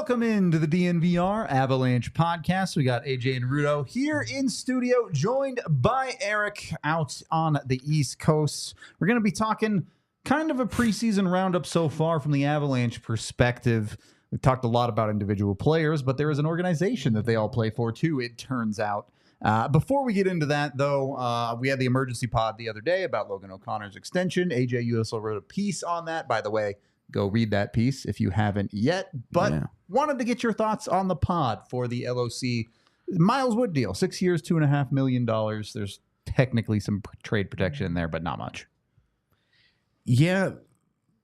Welcome into the DNVR Avalanche Podcast. We got AJ and Rudo here in studio, joined by Eric out on the East Coast. We're going to be talking kind of a preseason roundup so far from the Avalanche perspective. We've talked a lot about individual players, but there is an organization that they all play for too, it turns out. Before we get into that, though, we had the emergency pod the other day about Logan O'Connor's extension. AJ, you also wrote a piece on that. By the way, go read that piece if you haven't yet. But wanted to get your thoughts on the pod for the LOC Miles Wood deal. 6 years, $2.5 million. There's technically some trade protection in there, but not much. Yeah.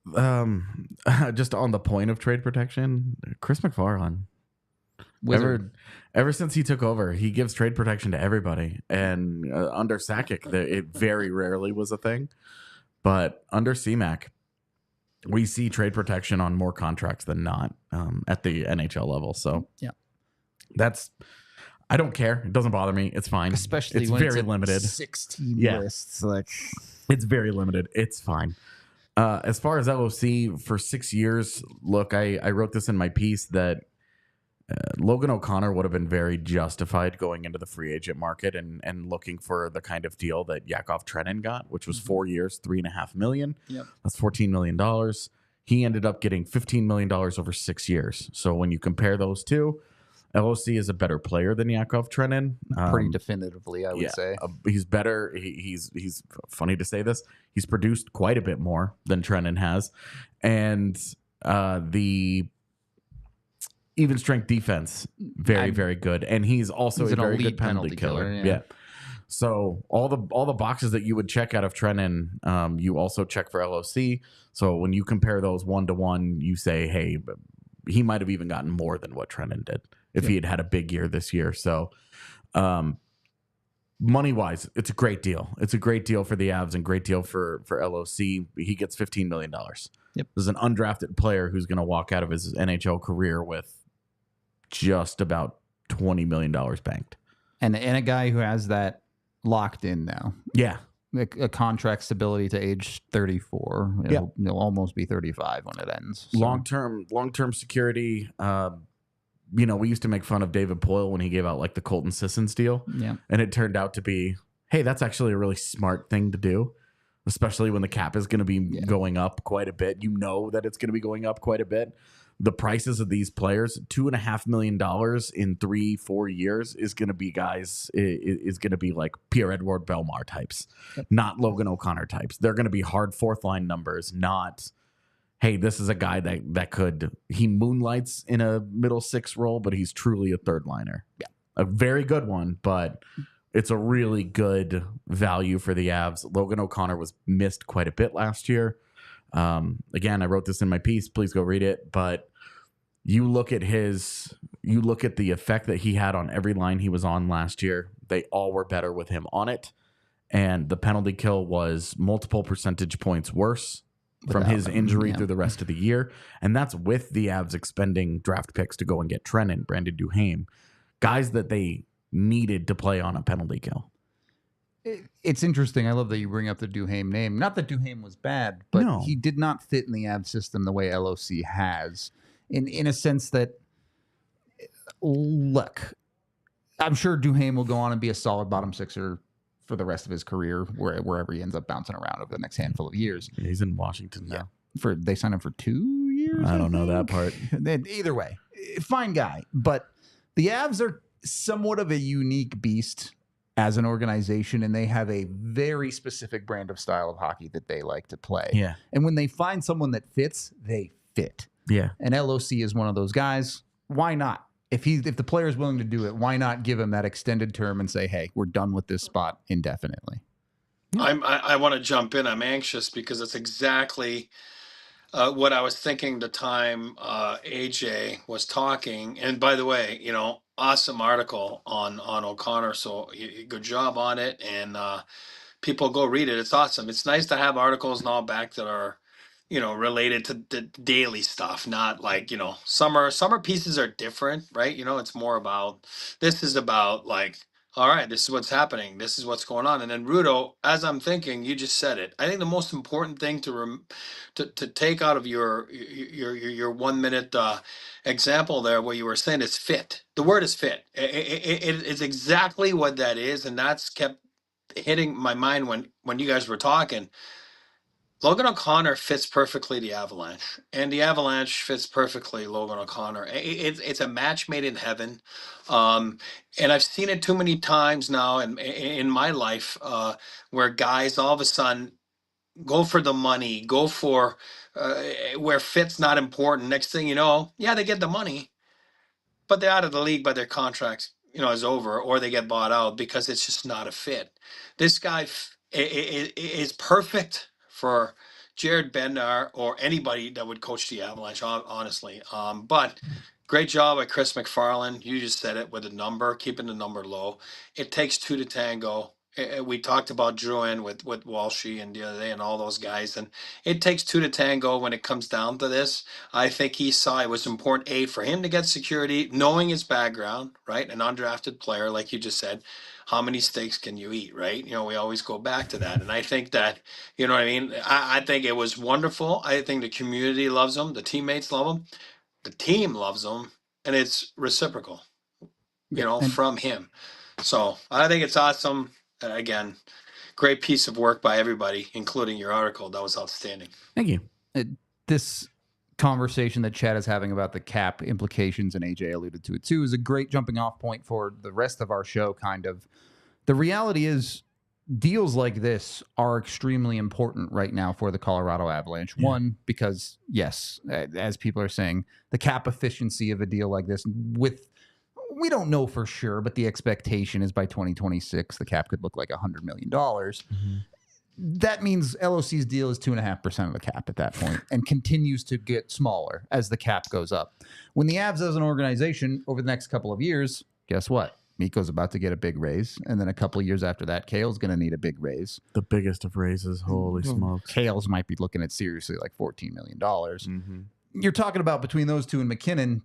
Just on the point of trade protection, Chris McFarland. Ever since he took over, he gives trade protection to everybody. And under Sakic, it very rarely was a thing. But under CMAC, we see trade protection on more contracts than not at the NHL level. So yeah, I don't care. It doesn't bother me. It's fine. Especially it's when very it's limited. 16 lists. It's very limited. It's fine. As far as LOC for 6 years, look, I wrote this in my piece that Logan O'Connor would have been very justified going into the free agent market and looking for the kind of deal that Yakov Trenin got, which was 4 years, $3.5 million. Yep. That's $14 million. He ended up getting $15 million over 6 years. So when you compare those two, LOC is a better player than Yakov Trenin. Pretty definitively, I would say. He's better. He's funny to say this. He's produced quite a bit more than Trenin has. And the even strength defense, very good. And he's also a very good penalty killer. Yeah. So all the boxes that you would check out of Trenin, you also check for LOC. So when you compare those 1-to-1, you say, hey, he might have even gotten more than what Trenin did if he had a big year this year. So money-wise, it's a great deal. It's a great deal for the Avs and great deal for LOC. He gets $15 million. Yep. This is an undrafted player who's going to walk out of his NHL career with just about $20 million banked. And a guy who has that locked in now. Yeah. A contract stability to age 34. He'll almost be 35 when it ends. So. Long-term security. We used to make fun of David Poile when he gave out like the Colton Sissons deal. Yeah. And it turned out to be, hey, that's actually a really smart thing to do, especially when the cap is going to be going up quite a bit. You know that it's going to be going up quite a bit. The prices of these players, $2.5 million in 3-4 years is going to be is going to be like Pierre-Edouard Bellemare types, not Logan O'Connor types. They're going to be hard fourth line numbers, not, hey, this is a guy he moonlights in a middle six role, but he's truly a third liner. Yeah. A very good one, but it's a really good value for the Avs. Logan O'Connor was missed quite a bit last year. Again, I wrote this in my piece. Please go read it. But you look at the effect that he had on every line he was on last year. They all were better with him on it. And the penalty kill was multiple percentage points worse from his injury through the rest of the year. And that's with the Avs expending draft picks to go and get Trenin, Brandon Duhaime, guys that they needed to play on a penalty kill. It's interesting. I love that you bring up the Duhaime name. Not that Duhaime was bad, but he did not fit in the Avs system the way LOC has. In a sense that, look, I'm sure Duhaime will go on and be a solid bottom sixer for the rest of his career, wherever he ends up bouncing around over the next handful of years. Yeah, he's in Washington now. They signed him for 2 years. I don't know that part. Either way, fine guy. But the Avs are somewhat of a unique beast as an organization, and they have a very specific brand of style of hockey that they like to play. Yeah. And when they find someone that fits, they fit. Yeah. And LOC is one of those guys. Why not? If the player is willing to do it, why not give him that extended term and say, hey, we're done with this spot indefinitely? I want to jump in. I'm anxious because it's exactly what I was thinking the time AJ was talking. And by the way, awesome article on O'Connor. So good job on it. And people go read it. It's awesome. It's nice to have articles now back that are, related to the daily stuff, not like, summer pieces are different, right? It's more about, this is about like all right, this is what's happening. This is what's going on. And then Rudo, as I'm thinking, you just said it. I think the most important thing to take out of your 1 minute example there, what you were saying, is fit. The word is fit. It's exactly what that is, and that's kept hitting my mind when you guys were talking. Logan O'Connor fits perfectly the Avalanche, and the Avalanche fits perfectly Logan O'Connor. It's a match made in heaven, and I've seen it too many times now in my life where guys all of a sudden go for the money, go for where fit's not important. Next thing you know, yeah, they get the money, but they're out of the league by their contract, is over, or they get bought out because it's just not a fit. This guy is perfect for Jared Bednar or anybody that would coach the Avalanche, honestly. But great job by Chris McFarland. You just said it with a number, keeping the number low. It takes two to tango. We talked about Drouin with Walshy and the other day and all those guys, and it takes two to tango when it comes down to this. I think he saw it was important, A, for him to get security, knowing his background, right? An undrafted player, like you just said. How many steaks can you eat, right? We always go back to that. And I think that, you know what I mean? I think it was wonderful. I think the community loves him. The teammates love him. The team loves him. And it's reciprocal, from him. So I think it's awesome. Again, great piece of work by everybody, including your article. That was outstanding. Thank you. This conversation that Chad is having about the cap implications, and AJ alluded to it too, is a great jumping off point for the rest of our show. Kind of, the reality is deals like this are extremely important right now for the Colorado Avalanche. Yeah. One, because yes, as people are saying, the cap efficiency of a deal like this, we don't know for sure, but the expectation is by 2026 the cap could look like $100 million. Mm-hmm. That means LOC's deal is 2.5% of the cap at that point and continues to get smaller as the cap goes up. When the Avs as an organization over the next couple of years, guess what? Mikko's about to get a big raise. And then a couple of years after that, Kale's going to need a big raise. The biggest of raises. Holy smokes. Kale's might be looking at seriously like $14 million. Mm-hmm. You're talking about between those two and McKinnon,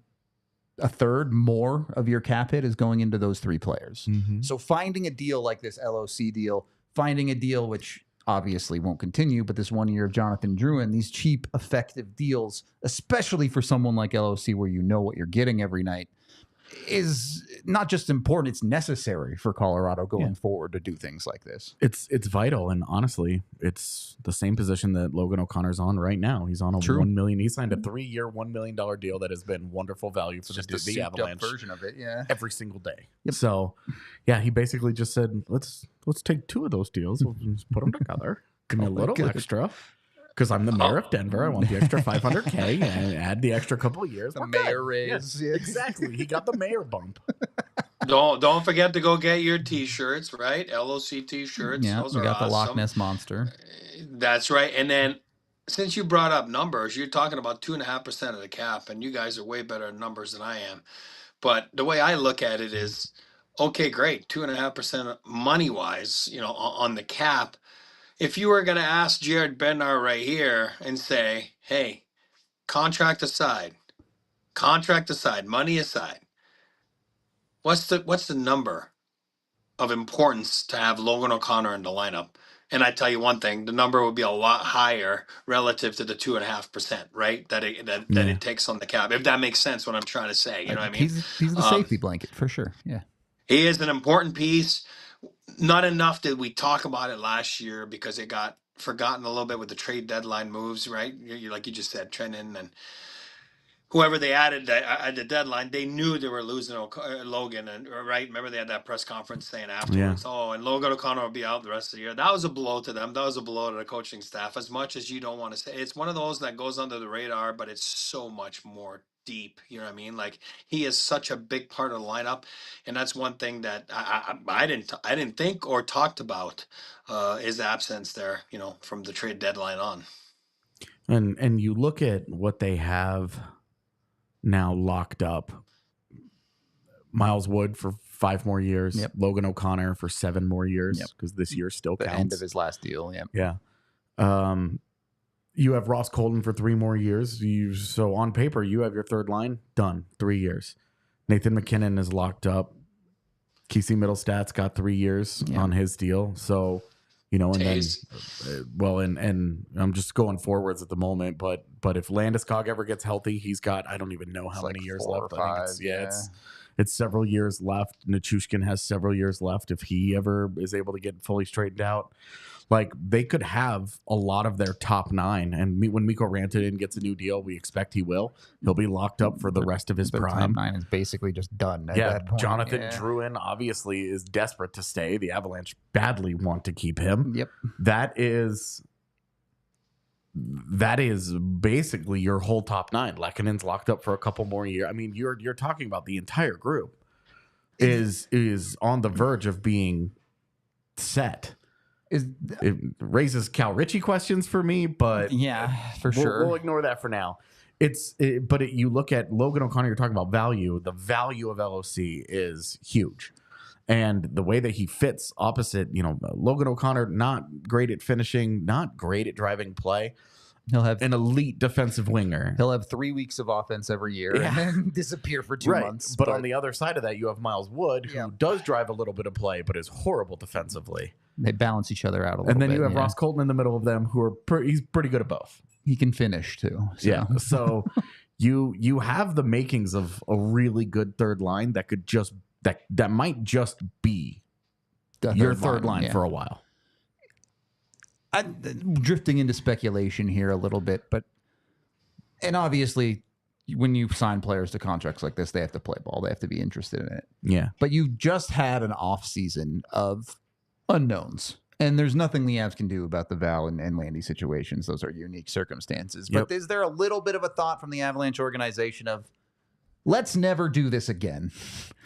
a third more of your cap hit is going into those three players. Mm-hmm. So finding a deal like this LOC deal, finding a deal which obviously won't continue, but this 1 year of Jonathan Drouin, these cheap, effective deals, especially for someone like LOC where you know what you're getting every night, is not just important, it's necessary for Colorado going forward to do things like this. It's vital, and honestly, it's the same position that Logan O'Connor's on right now. He's on a $1 million. He signed a 3-year, $1 million deal that has been wonderful value for the Avalanche version of it, every single day. Yep. So, he basically just said, let's take two of those deals, we'll just put them together, give me a little extra. Because I'm the mayor of Denver. I want the extra $500K and add the extra couple of years. The mayor raise. Yes, exactly. He got the mayor bump. Don't forget to go get your T-shirts, right? LOC T-shirts. Yeah, those we got awesome. The Loch Ness Monster. That's right. And then since you brought up numbers, you're talking about 2.5% of the cap, and you guys are way better at numbers than I am. But the way I look at it is, okay, great, 2.5% money-wise, on the cap. If you were going to ask Jared Bednar right here and say, hey, contract aside, money aside, what's the number of importance to have Logan O'Connor in the lineup? And I tell you one thing, the number would be a lot higher relative to the 2.5%, right? That it takes on the cap. If that makes sense, what I'm trying to say, you know what I mean? He's the safety blanket for sure. Yeah, he is an important piece. Not enough did we talk about it last year because it got forgotten a little bit with the trade deadline moves, right? Like you just said, Trenton and whoever they added at the deadline, they knew they were losing Logan, and right? Remember they had that press conference saying afterwards, and Logan O'Connor will be out the rest of the year. That was a blow to them. That was a blow to the coaching staff. As much as you don't want to say, it's one of those that goes under the radar, but it's so much more deep. You know what I mean? Like, he is such a big part of the lineup, and that's one thing that I didn't think or talked about his absence there. From the trade deadline on. And you look at what they have now locked up. Miles Wood for 5 more years. Yep. Logan O'Connor for 7 more years because this year still counts. The end of his last deal. Yeah. You have Ross Colton for 3 more years. So on paper, you have your third line done. 3 years. Nathan McKinnon is locked up Kesey Middlestat's got 3 years on his deal. So, and Taze. then, and I'm just going forwards at the moment, but if Landeskog ever gets healthy, he's got, I don't even know how many years 4 left. or 5, I think it's several years left. Nichushkin has several years left if he ever is able to get fully straightened out. Like, they could have a lot of their top 9, and when Mikko Rantanen gets a new deal, we expect he'll be locked up for the rest of his prime. Top 9 is basically just done at Yeah, that point. Jonathan Drouin obviously is desperate to stay. The Avalanche badly want to keep him. Yep. That is basically your whole top 9. Lekkonen's locked up for a couple more years. I mean, you're talking about the entire group is on the verge of being set. It raises Cal Ritchie questions for me, but yeah, for sure. We'll ignore that for now. You look at Logan O'Connor, you're talking about value. The value of LOC is huge. And the way that he fits opposite, Logan O'Connor, not great at finishing, not great at driving play. He'll have an elite defensive winger. He'll have 3 weeks of offense every year and then disappear for 2 months. But on the other side of that, you have Miles Wood, who does drive a little bit of play, but is horrible defensively. They balance each other out a little bit. And then you have Ross Colton in the middle of them, who are he's pretty good at both. He can finish too. So. Yeah. So you have the makings of a really good third line that could just that might just be your third line for a while. I'm drifting into speculation here a little bit, and obviously when you sign players to contracts like this, they have to play ball. They have to be interested in it. Yeah. But you just had an off season of unknowns, and there's nothing the Avs can do about the Val and Landy situations. Those are unique circumstances. But is there a little bit of a thought from the Avalanche organization of, let's never do this again?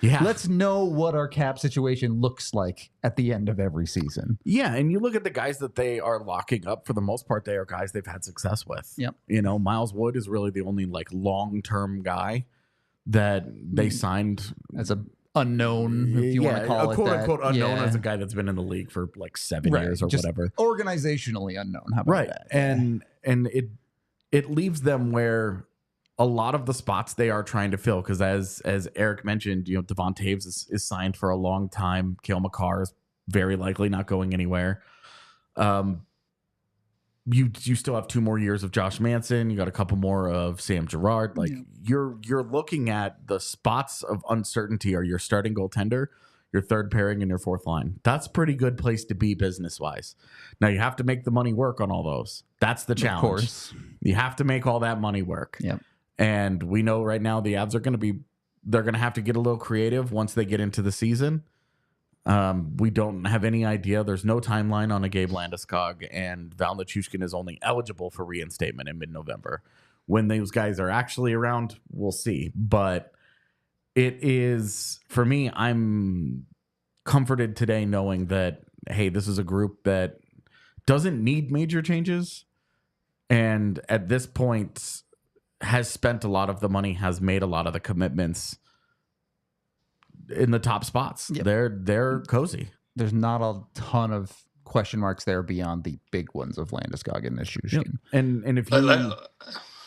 Yeah. Let's know what our cap situation looks like at the end of every season. Yeah, and you look at the guys that they are locking up, for the most part, they are guys they've had success with. Yep. Miles Wood is really the only long-term guy that they signed as a unknown, if you want to call it quote that. unquote unknown, as a guy that's been in the league for 7 years or just whatever. Organizationally unknown. How about that? And it leaves them where a lot of the spots they are trying to fill, because as Eric mentioned, Devon Taves is signed for a long time. Cale Makar is very likely not going anywhere. You still have 2 more years of Josh Manson. You got a couple more of Sam Girard. You're looking at the spots of uncertainty are your starting goaltender, your third pairing, and your fourth line. That's a pretty good place to be business wise. Now you have to make the money work on all those. That's the challenge. Of course. You have to make all that money work. Yep. And we know right now the Avs they're going to have to get a little creative once they get into the season. We don't have any idea. There's no timeline on a Gabe Landeskog, and Val Nichushkin is only eligible for reinstatement in mid-November. When those guys are actually around, we'll see. But it is, for me, I'm comforted today knowing that, hey, this is a group that doesn't need major changes, and at this point has spent a lot of the money, has made a lot of the commitments in the top spots. Yep. They're cozy. There's not a ton of question marks there beyond the big ones of Landeskog and Nichushkin. Yep. And if you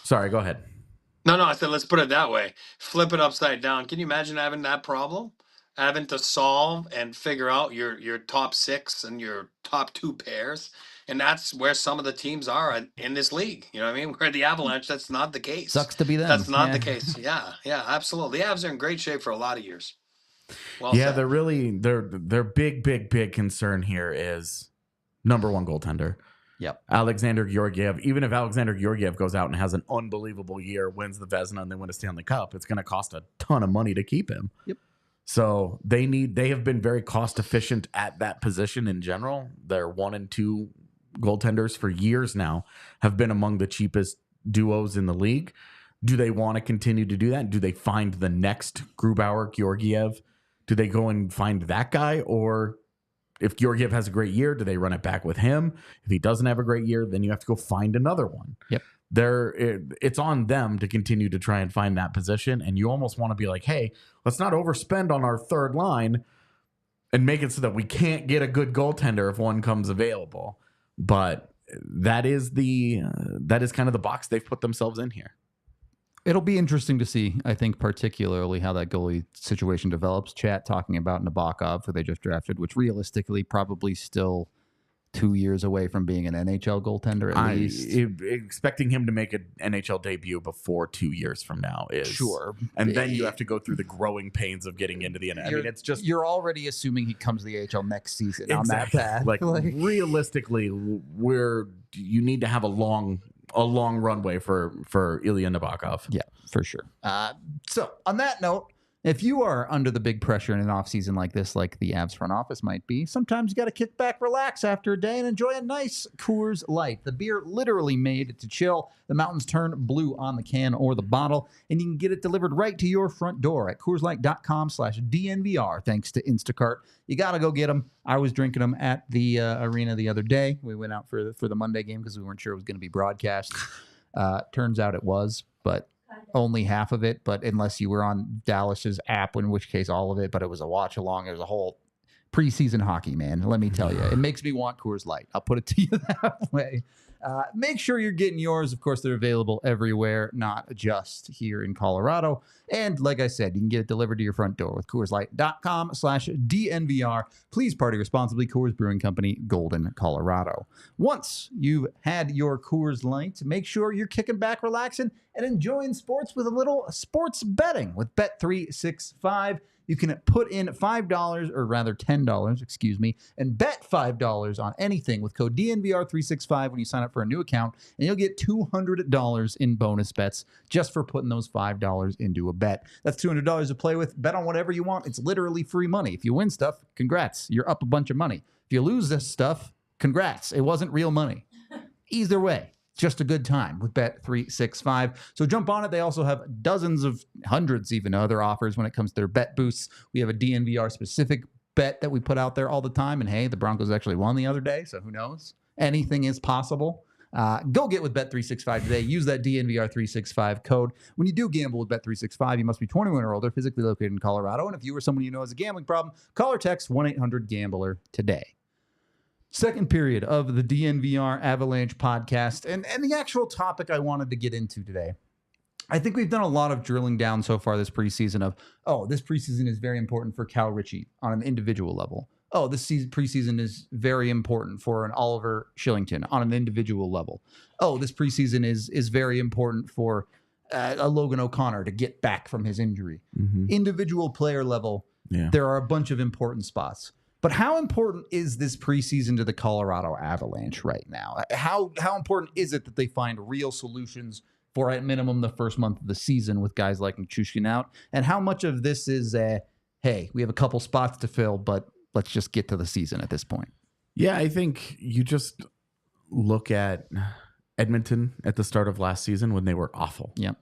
sorry, go ahead. No, I said let's put it that way. Flip it upside down. Can you imagine having that problem? Having to solve and figure out your top 6 and your top 2 pairs. And that's where some of the teams are in this league. You know what I mean? Where the Avalanche, that's not the case. Sucks to be them. That's not the case. Yeah, absolutely. The Avs are in great shape for a lot of years. Well said. They're really their big concern here is number 1 goaltender. Yep. Alexander Georgiev. Even if Alexander Georgiev goes out and has an unbelievable year, wins the Vezina, and they win a Stanley Cup, it's going to cost a ton of money to keep him. Yep. So they have been very cost efficient at that position in general. Their 1 and 2 goaltenders for years now have been among the cheapest duos in the league. Do they want to continue to do that? Do they find the next Grubauer, Georgiev? Do they go and find that guy? Or if Georgiev has a great year, do they run it back with him? If he doesn't have a great year, then you have to go find another one. Yep. It's on them to continue to try and find that position. And you almost want to be like, hey, let's not overspend on our third line and make it so that we can't get a good goaltender if one comes available. But that is kind of the box they've put themselves in here. It'll be interesting to see, I think, particularly how that goalie situation develops. Chat talking about Nabokov, who they just drafted, which realistically probably still 2 years away from being an NHL goaltender at least. Expecting him to make an NHL debut before 2 years from now is Sure. And then you have to go through the growing pains of getting into the NHL. I mean, it's just you're already assuming he comes to the AHL next season on that path. Like realistically, you need to have a long runway for Ilya Nabokov. Yeah, for sure. So on that note, if you are under the big pressure in an offseason like this, like the Avs front office might be, sometimes you got to kick back, relax after a day, and enjoy a nice Coors Light. The beer literally made to chill. The mountains turn blue on the can or the bottle, and you can get it delivered right to your front door at CoorsLight.com/DNVR, thanks to Instacart. You got to go get them. I was drinking them at the arena the other day. We went out for the Monday game because we weren't sure it was going to be broadcast. Turns out it was, but only half of it, but unless you were on Dallas's app, in which case all of it, but it was a watch along. It was a whole preseason hockey, man. Let me tell you, it makes me want Coors Light. I'll put it to you that way. Make sure you're getting yours. Of course, they're available everywhere, not just here in Colorado. And like I said, you can get it delivered to your front door with CoorsLight.com/DNVR. Please party responsibly. Coors Brewing Company, Golden, Colorado. Once you've had your Coors Light, make sure you're kicking back, relaxing, and enjoying sports with a little sports betting with Bet365. You can put in $5, or rather $10, and bet $5 on anything with code DNVR365 when you sign up for a new account, and you'll get $200 in bonus bets just for putting those $5 into a bet. That's $200 to play with. Bet on whatever you want. It's literally free money. If you win stuff, congrats. You're up a bunch of money. If you lose this stuff, congrats. It wasn't real money. Either way, just a good time with Bet365. So jump on it. They also have dozens of hundreds, even other offers when it comes to their bet boosts. We have a DNVR specific bet that we put out there all the time. And hey, the Broncos actually won the other day. So who knows? Anything is possible. Go get with Bet365 today. Use that DNVR365 code. When you do gamble with Bet365, you must be 21 or older, physically located in Colorado. And if you or someone you know has a gambling problem, call or text 1-800-GAMBLER today. Second period of the DNVR Avalanche podcast, and the actual topic I wanted to get into today. I think we've done a lot of drilling down so far this preseason of, this preseason is very important for Cal Ritchie on an individual level. This preseason is very important for an Oliver Kylington on an individual level. This preseason is very important for a Logan O'Connor to get back from his injury. Mm-hmm. Individual player level, there are a bunch of important spots. But how important is this preseason to the Colorado Avalanche right now? How important is it that they find real solutions for, at minimum, the first month of the season with guys like Nichushkin out? And how much of this is, hey, we have a couple spots to fill, but let's just get to the season at this point? Yeah, I think you just look at Edmonton at the start of last season when they were awful. Yep.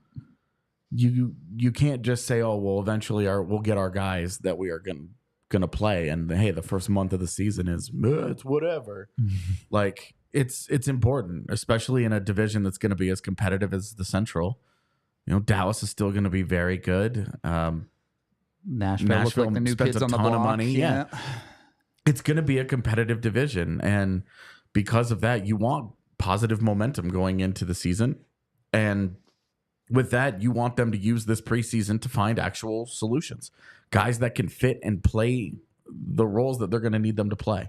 You can't just say, eventually we'll get our guys that we are going to play, and hey, the first month of the season is it's whatever. Like it's important, especially in a division that's going to be as competitive as the Central. Dallas is still going to be very good. Nashville looks like the new kids on the block. Of money. Yeah. It's going to be a competitive division, and because of that, you want positive momentum going into the season, and with that, you want them to use this preseason to find actual solutions. Guys that can fit and play the roles that they're going to need them to play.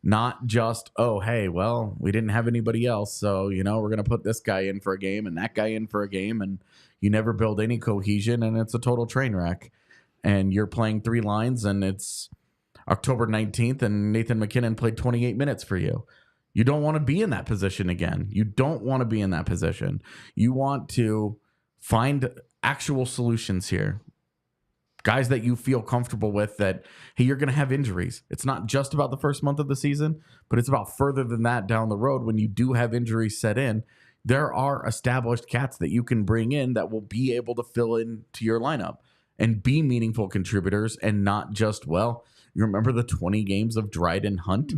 Not just, we didn't have anybody else, so, we're going to put this guy in for a game and that guy in for a game, and you never build any cohesion, and it's a total train wreck. And you're playing three lines, and it's October 19th, and Nathan MacKinnon played 28 minutes for you. You don't want to be in that position again. You don't want to be in that position. You want to find actual solutions here. Guys that you feel comfortable with, that, hey, you're going to have injuries. It's not just about the first month of the season, but it's about further than that down the road. When you do have injuries set in, there are established cats that you can bring in that will be able to fill into your lineup and be meaningful contributors, and not just, you remember the 20 games of Dryden Hunt?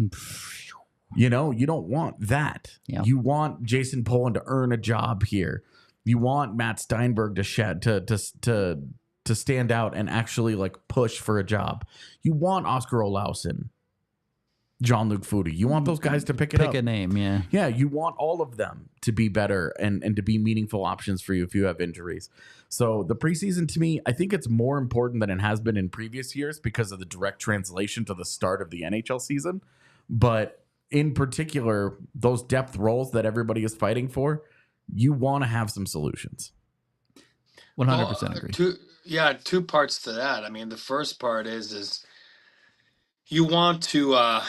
You don't want that. Yeah. You want Jason Poland to earn a job here. You want Matt Steinberg to stand out and actually push for a job. You want Oscar Olausson. Jean-Luc Foudy. You want those guys to pick it up. Pick a name, yeah. Yeah, you want all of them to be better and to be meaningful options for you if you have injuries. So the preseason, to me, I think it's more important than it has been in previous years because of the direct translation to the start of the NHL season. But in particular, those depth roles that everybody is fighting for, you want to have some solutions. 100% agree. Two parts to that. I mean, the first part is you want to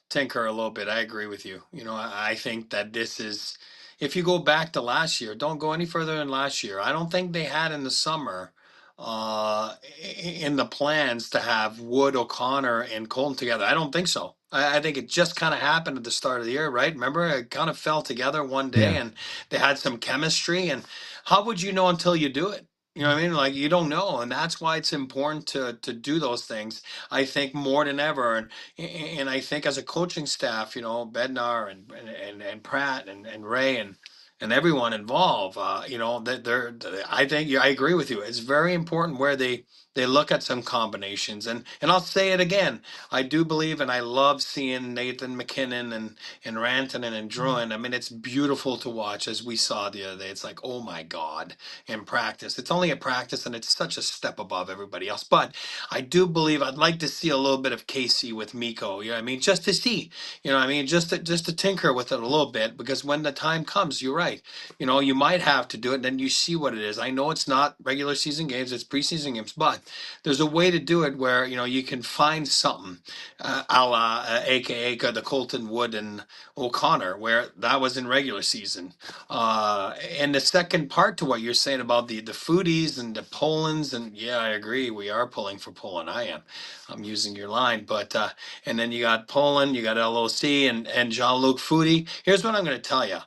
tinker a little bit. I agree with you. You know, I think that this is, if you go back to last year, don't go any further than last year. I don't think they had in the summer in the plans to have Wood, O'Connor, and Colton together. I don't think so. I think it just kind of happened at the start of the year, right? Remember, it kind of fell together one day and they had some chemistry. And how would you know until you do it? You know what I mean? Like, you don't know. And that's why it's important to do those things, I think, more than ever. And I think as a coaching staff, you know, Bednar and Pratt and Ray and everyone involved, you know, that I think I agree with you. It's very important where they look at some combinations. And I'll say it again. I do believe, and I love seeing Nathan McKinnon and Rantanen and Druin. I mean, it's beautiful to watch, as we saw the other day. It's like, oh my God, in practice. It's only a practice, and it's such a step above everybody else. But I do believe I'd like to see a little bit of Casey with Mikko. You know what I mean? Just to see, you know what I mean? Just to tinker with it a little bit, because when the time comes, you're right. You know, you might have to do it, and then you see what it is. I know it's not regular season games, it's preseason games, but there's a way to do it where, you know, you can find something, a la AKA the Colton, Wood, and O'Connor, where that was in regular season. And the second part to what you're saying about the foodies and the Polands, and yeah, I agree, we are pulling for Poland. I'm using your line, but and then you got Poland, you got LOC, and Jean-Luc Foudy. Here's what I'm going to tell you.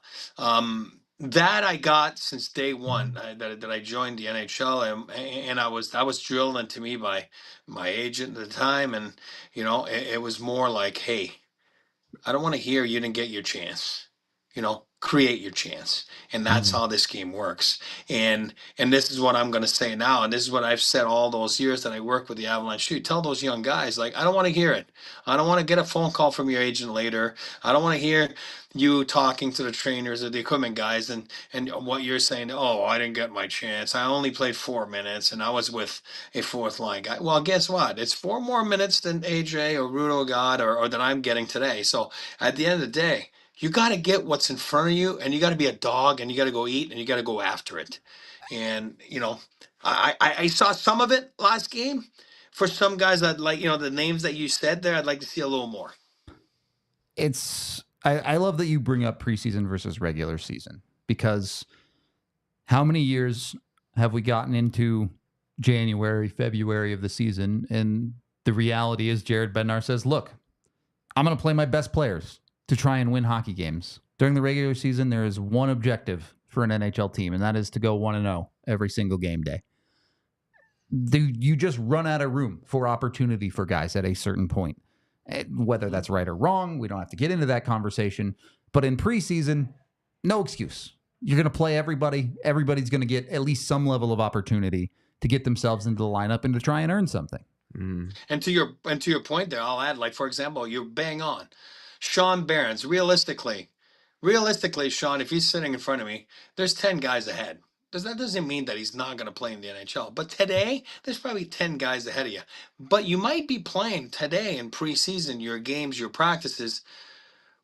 That I got since day one that I joined the NHL, and I was drilled into me by my agent at the time, and you know, it was more like, hey, I don't want to hear you didn't get your chance. You know, create your chance, and that's how this game works. And this is what I'm going to say now, and this is what I've said all those years that I work with the Avalanche too. Tell those young guys, like, I don't want to hear it. I don't want to get a phone call from your agent later. I don't want to hear you talking to the trainers or the equipment guys and what you're saying. Oh, I didn't get my chance. I only played 4 minutes, and I was with a fourth line guy. Well, guess what? It's 4 more minutes than AJ or Rudo got or that I'm getting today. So at the end of the day, you got to get what's in front of you, and you got to be a dog, and you got to go eat, and you got to go after it. And, you know, I saw some of it last game. For some guys, I'd like, you know, the names that you said there, I'd like to see a little more. I love that you bring up preseason versus regular season, because how many years have we gotten into January, February of the season, and the reality is Jared Bednar says, look, I'm going to play my best players to try and win hockey games. During the regular season, there is one objective for an NHL team, and that is to go 1-0 every single game day. You just run out of room for opportunity for guys at a certain point. Whether that's right or wrong, we don't have to get into that conversation. But in preseason, no excuse. You're going to play everybody. Everybody's going to get at least some level of opportunity to get themselves into the lineup and to try and earn something. And to your point there, I'll add, like, for example, you're bang on. Sean Barons, realistically, Sean, if he's sitting in front of me, there's 10 guys ahead. That doesn't mean that he's not going to play in the NHL. But today, there's probably 10 guys ahead of you. But you might be playing today in preseason, your games, your practices,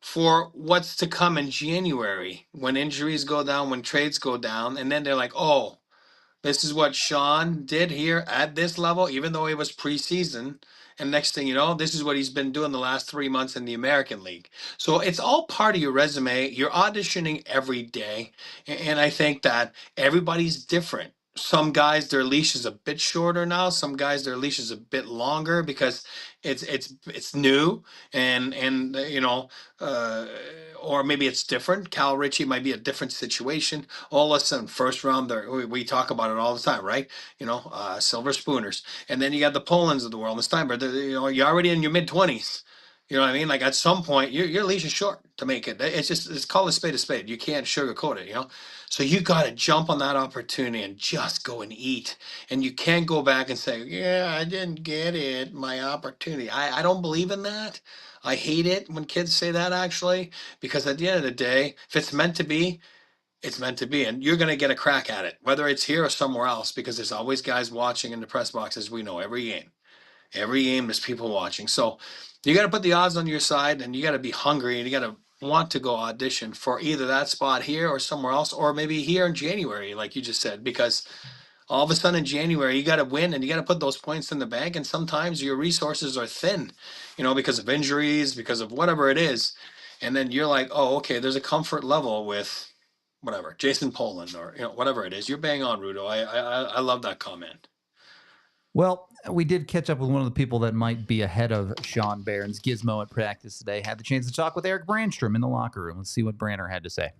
for what's to come in January, when injuries go down, when trades go down. And then they're like, oh, this is what Sean did here at this level, even though it was preseason. And next thing you know, this is what he's been doing the last 3 months in the American League. So it's all part of your resume. You're auditioning every day. And I think that everybody's different. Some guys, their leash is a bit shorter now. Some guys, their leash is a bit longer because it's new and you know, or maybe it's different. Cal Ritchie might be a different situation. All of a sudden, first round, we talk about it all the time, right? You know, silver spooners. And then you got the Polands of the world, the Steinberg. You know, you're already in your mid-20s. You know what I mean? Like at some point, your leash is short to make it. It's called a spade a spade. You can't sugarcoat it, you know? So you got to jump on that opportunity and just go and eat. And you can't go back and say, yeah, I didn't get it, my opportunity. I don't believe in that. I hate it when kids say that actually, because at the end of the day, if it's meant to be, it's meant to be. And you're going to get a crack at it, whether it's here or somewhere else, because there's always guys watching in the press box, as we know, every game. Every game there's people watching. So you got to put the odds on your side, and you got to be hungry, and you got to want to go audition for either that spot here or somewhere else, or maybe here in January, like you just said, because all of a sudden in January you got to win and you got to put those points in the bank. And sometimes your resources are thin, you know, because of injuries, because of whatever it is. And then you're like, oh, okay, there's a comfort level with whatever, Jason Poland or, you know, whatever it is. You're bang on, Rudo. I love that comment. Well, we did catch up with one of the people that might be ahead of Sean Barron's Gizmo at practice today. Had the chance to talk with Eric Brandstrom in the locker room. Let's see what Branner had to say.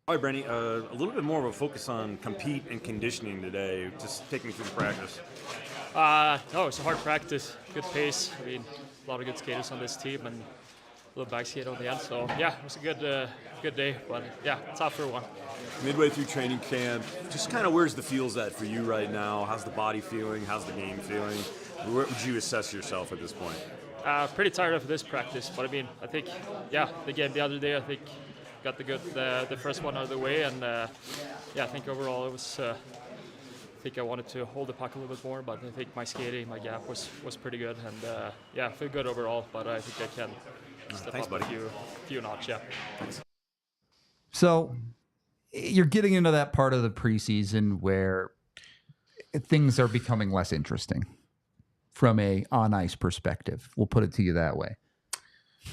All right, Brandy, a little bit more of a focus on compete and conditioning today. Just take me through the practice. It's a hard practice, good pace. I mean, a lot of good skaters on this team and a little back skate on the end. So, yeah, it was a good day, but, yeah, tough for one. Midway through training camp, just kind of where's the feels at for you right now? How's the body feeling? How's the game feeling? Where would you assess yourself at this point? Pretty tired of this practice, but, I mean, I think, yeah, the game the other day, I think, got the first one out of the way, and I think overall it was. I think I wanted to hold the puck a little bit more, but I think my skating, my gap was pretty good, and I feel good overall. But I think I can step up a few notch. Yeah. Thanks. So you're getting into that part of the preseason where things are becoming less interesting from a on ice perspective. We'll put it to you that way.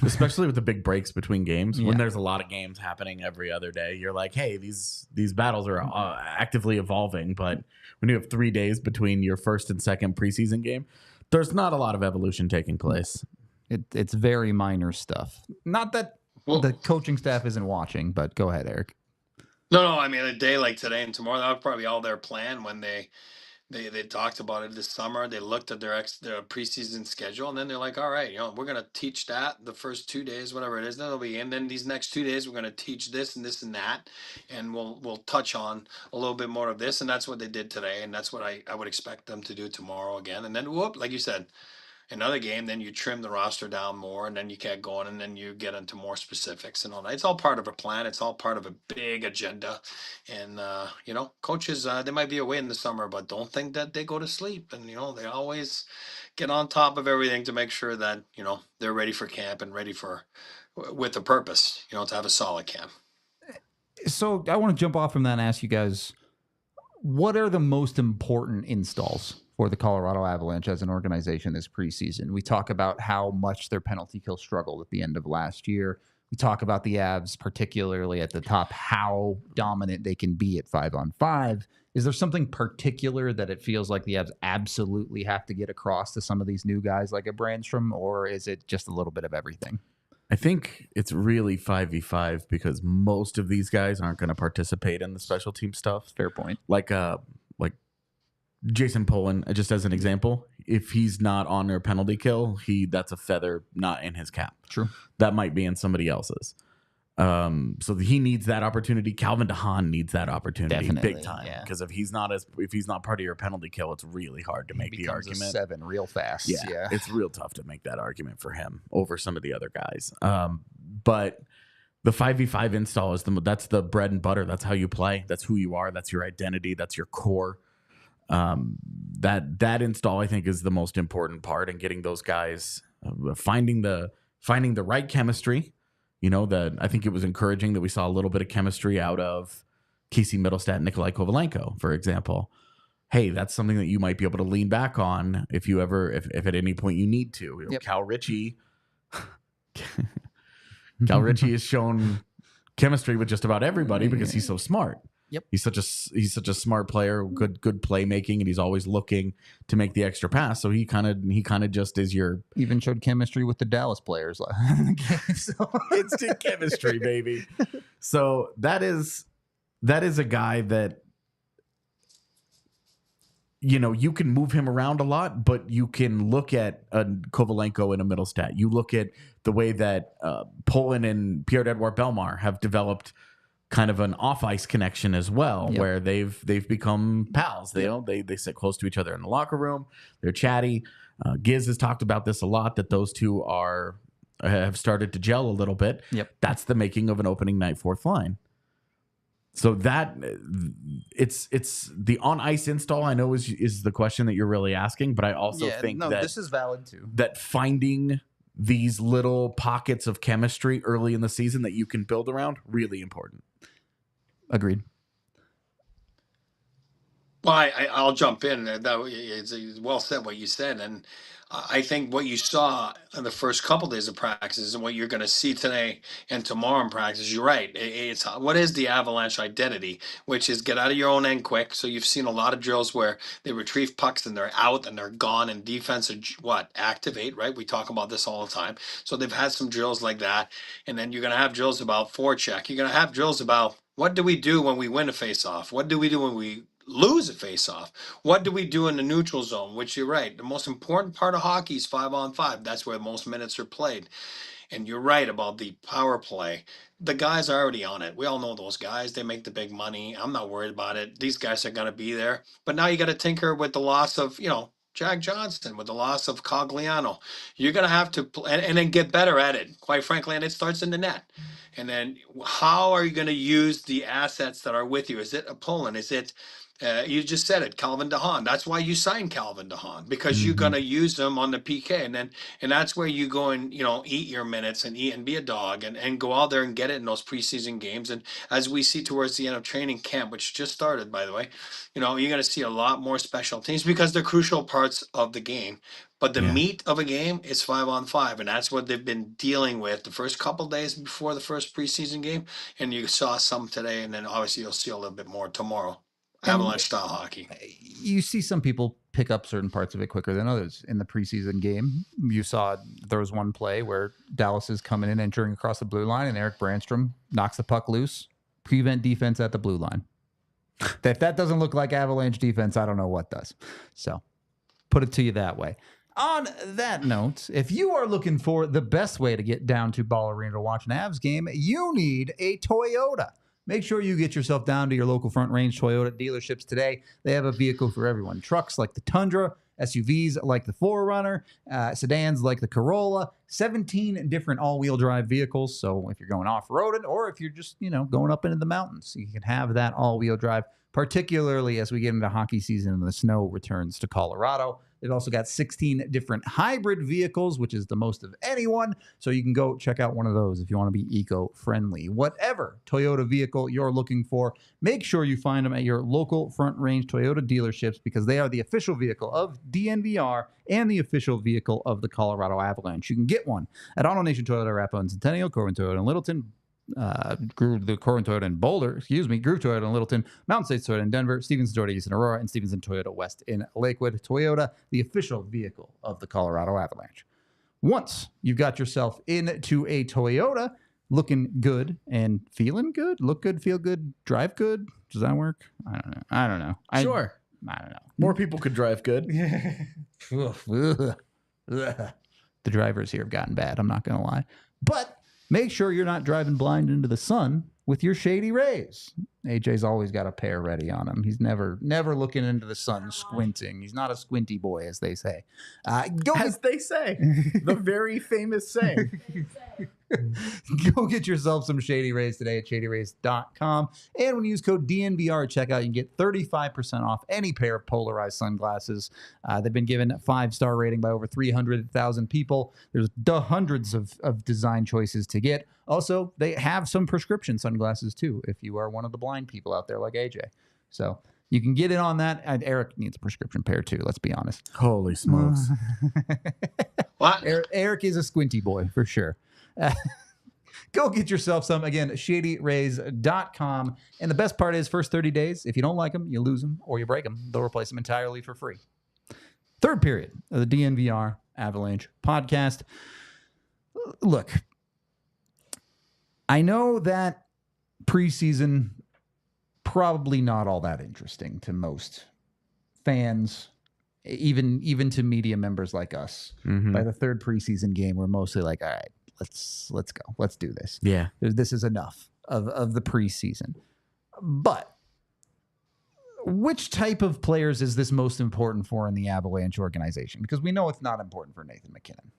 Especially with the big breaks between games, when there's a lot of games happening every other day, you're like, hey, these battles are actively evolving. But when you have 3 days between your first and second preseason game, there's not a lot of evolution taking place. It's very minor stuff. Not that the coaching staff isn't watching, but go ahead, Eric. No, I mean, a day like today and tomorrow, that was probably all their plan when they talked about it this summer. They looked at their preseason schedule, and then they're like, all right, you know, we're going to teach that the first 2 days, whatever it is, then it'll be, and then these next 2 days, we're going to teach this and this and that, and we'll touch on a little bit more of this. And that's what they did today. And that's what I would expect them to do tomorrow again. And then like you said, another game, then you trim the roster down more, and then you get going, and then you get into more specifics and all that. It's all part of a plan. It's all part of a big agenda. And, you know, coaches, they might be away in the summer, but don't think that they go to sleep. And, you know, they always get on top of everything to make sure that, you know, they're ready for camp and ready with a purpose, you know, to have a solid camp. So I want to jump off from that and ask you guys, what are the most important installs for the Colorado Avalanche as an organization this preseason? We talk about how much their penalty kill struggled at the end of last year. We talk about the Avs, particularly at the top, how dominant they can be at 5-on-5. Is there something particular that it feels like the Avs absolutely have to get across to some of these new guys like a Brandstrom, or is it just a little bit of everything? I think it's really 5v5 because most of these guys aren't going to participate in the special team stuff. Fair point. Like Jason Poland, just as an example, if he's not on their penalty kill, that's a feather not in his cap. True. That might be in somebody else's. So he needs that opportunity. Calvin DeHaan needs that opportunity. Definitely, big time. Because if he's not part of your penalty kill, it's really hard to make the argument. A 7 real fast. Yeah, it's real tough to make that argument for him over some of the other guys. But the 5v5 install that's the bread and butter. That's how you play. That's who you are. That's your identity. That's your core. That install, I think, is the most important part, and getting those guys finding the right chemistry. You know, I think it was encouraging that we saw a little bit of chemistry out of Casey Middlestat and Nikolai Kovalenko, for example. Hey, that's something that you might be able to lean back on if at any point you need to. You know, Cal Ritchie has shown chemistry with just about everybody because he's so smart. Yep. He's such a smart player, good playmaking, and he's always looking to make the extra pass. So he kind of just is your even showed chemistry with the Dallas players. Instant chemistry, baby. So that is a guy that you can move him around a lot, but you can look at a Kovalenko in a middle stat. You look at the way that Poland and Pierre-Edouard Bellemare have developed kind of an off-ice connection as well, where they've become pals. They sit close to each other in the locker room. They're chatty. Giz has talked about this a lot, that those two have started to gel a little bit. Yep. That's the making of an opening night fourth line. So that it's the on ice install, I know is the question that you're really asking, but I also think that this is valid too. That finding these little pockets of chemistry early in the season that you can build around, really important. Agreed. Well, I'll jump in. It's well said what you said, and I think what you saw in the first couple days of practices and what you're going to see today and tomorrow in practice, you're right. It's what is the Avalanche identity, which is get out of your own end quick. So you've seen a lot of drills where they retrieve pucks and they're out and they're gone, and defense activate, right? We talk about this all the time. So they've had some drills like that, and then you're going to have drills about forecheck. You're going to have drills about what do we do when we win a face-off? What do we do when we lose a face-off? What do we do in the neutral zone? Which you're right. The most important part of hockey is 5-on-5. That's where most minutes are played. And you're right about the power play. The guys are already on it. We all know those guys. They make the big money. I'm not worried about it. These guys are going to be there. But now you got to tinker with the loss of, Jack Johnson, with the loss of Cogliano. You're going to have to and then get better at it, quite frankly, and it starts in the net. And then how are you going to use the assets that are with you? Is it a Poland? Is it you just said it, Calvin DeHaan. That's why you signed Calvin DeHaan, because you're gonna use them on the PK, and that's where you go and eat your minutes and be a dog and go out there and get it in those preseason games. And as we see towards the end of training camp, which just started, by the way, you're gonna see a lot more special teams because they're crucial parts of the game. But the meat of a game is 5-on-5, and that's what they've been dealing with the first couple days before the first preseason game. And you saw some today, and then obviously you'll see a little bit more tomorrow. Avalanche style hockey. You see some people pick up certain parts of it quicker than others. In the preseason game, you saw there was one play where Dallas is coming in, entering across the blue line, and Eric Brandstrom knocks the puck loose, prevent defense at the blue line. If that doesn't look like Avalanche defense, I don't know what does. So put it to you that way. On that note, if you are looking for the best way to get down to Ball Arena to watch an Avs game, you need a Toyota. Make sure you get yourself down to your local Front Range Toyota dealerships today. They have a vehicle for everyone. Trucks like the Tundra, SUVs like the 4Runner, sedans like the Corolla, 17 different all-wheel drive vehicles. So if you're going off-roading or if you're just, going up into the mountains, you can have that all-wheel drive, particularly as we get into hockey season and the snow returns to Colorado. They've also got 16 different hybrid vehicles, which is the most of anyone. So you can go check out one of those if you want to be eco-friendly. Whatever Toyota vehicle you're looking for, make sure you find them at your local Front Range Toyota dealerships, because they are the official vehicle of DNVR and the official vehicle of the Colorado Avalanche. You can get one at Auto Nation Toyota, Arapahoe and Centennial, Corbin Toyota in Littleton, the Corbin Toyota in Boulder, Groove Toyota in Littleton, Mountain States Toyota in Denver, Stevenson Toyota East in Aurora, and Stevenson Toyota West in Lakewood. Toyota, the official vehicle of the Colorado Avalanche. Once you've got yourself into a Toyota, looking good and feeling good, look good, feel good, drive good. Does that work? I don't know. Sure. I don't know. More people could drive good. The drivers here have gotten bad, I'm not going to lie. But make sure you're not driving blind into the sun with your Shady Rays. AJ's always got a pair ready on him. He's never looking into the sun squinting. He's not a squinty boy, as they say. They say. The very famous saying. Go get yourself some Shady Rays today at shadyrays.com. And when you use code DNVR at checkout, you can get 35% off any pair of polarized sunglasses. They've been given a 5-star rating by over 300,000 people. There's hundreds of design choices to get. Also, they have some prescription sunglasses, too, if you are one of the blind people out there like AJ. So you can get in on that. And Eric needs a prescription pair, too. Let's be honest. Holy smokes. What? Eric is a squinty boy, for sure. Go get yourself some. Again, shadyrays.com. And the best part is, first 30 days, if you don't like them, you lose them or you break them, they'll replace them entirely for free. Third period of the DNVR Avalanche podcast. Look, I know that preseason probably not all that interesting to most fans, even to media members like us, by the third preseason game, we're mostly like, all right, let's go. Let's do this. Yeah. This is enough of the preseason. But which type of players is this most important for in the Avalanche organization? Because we know it's not important for Nathan MacKinnon.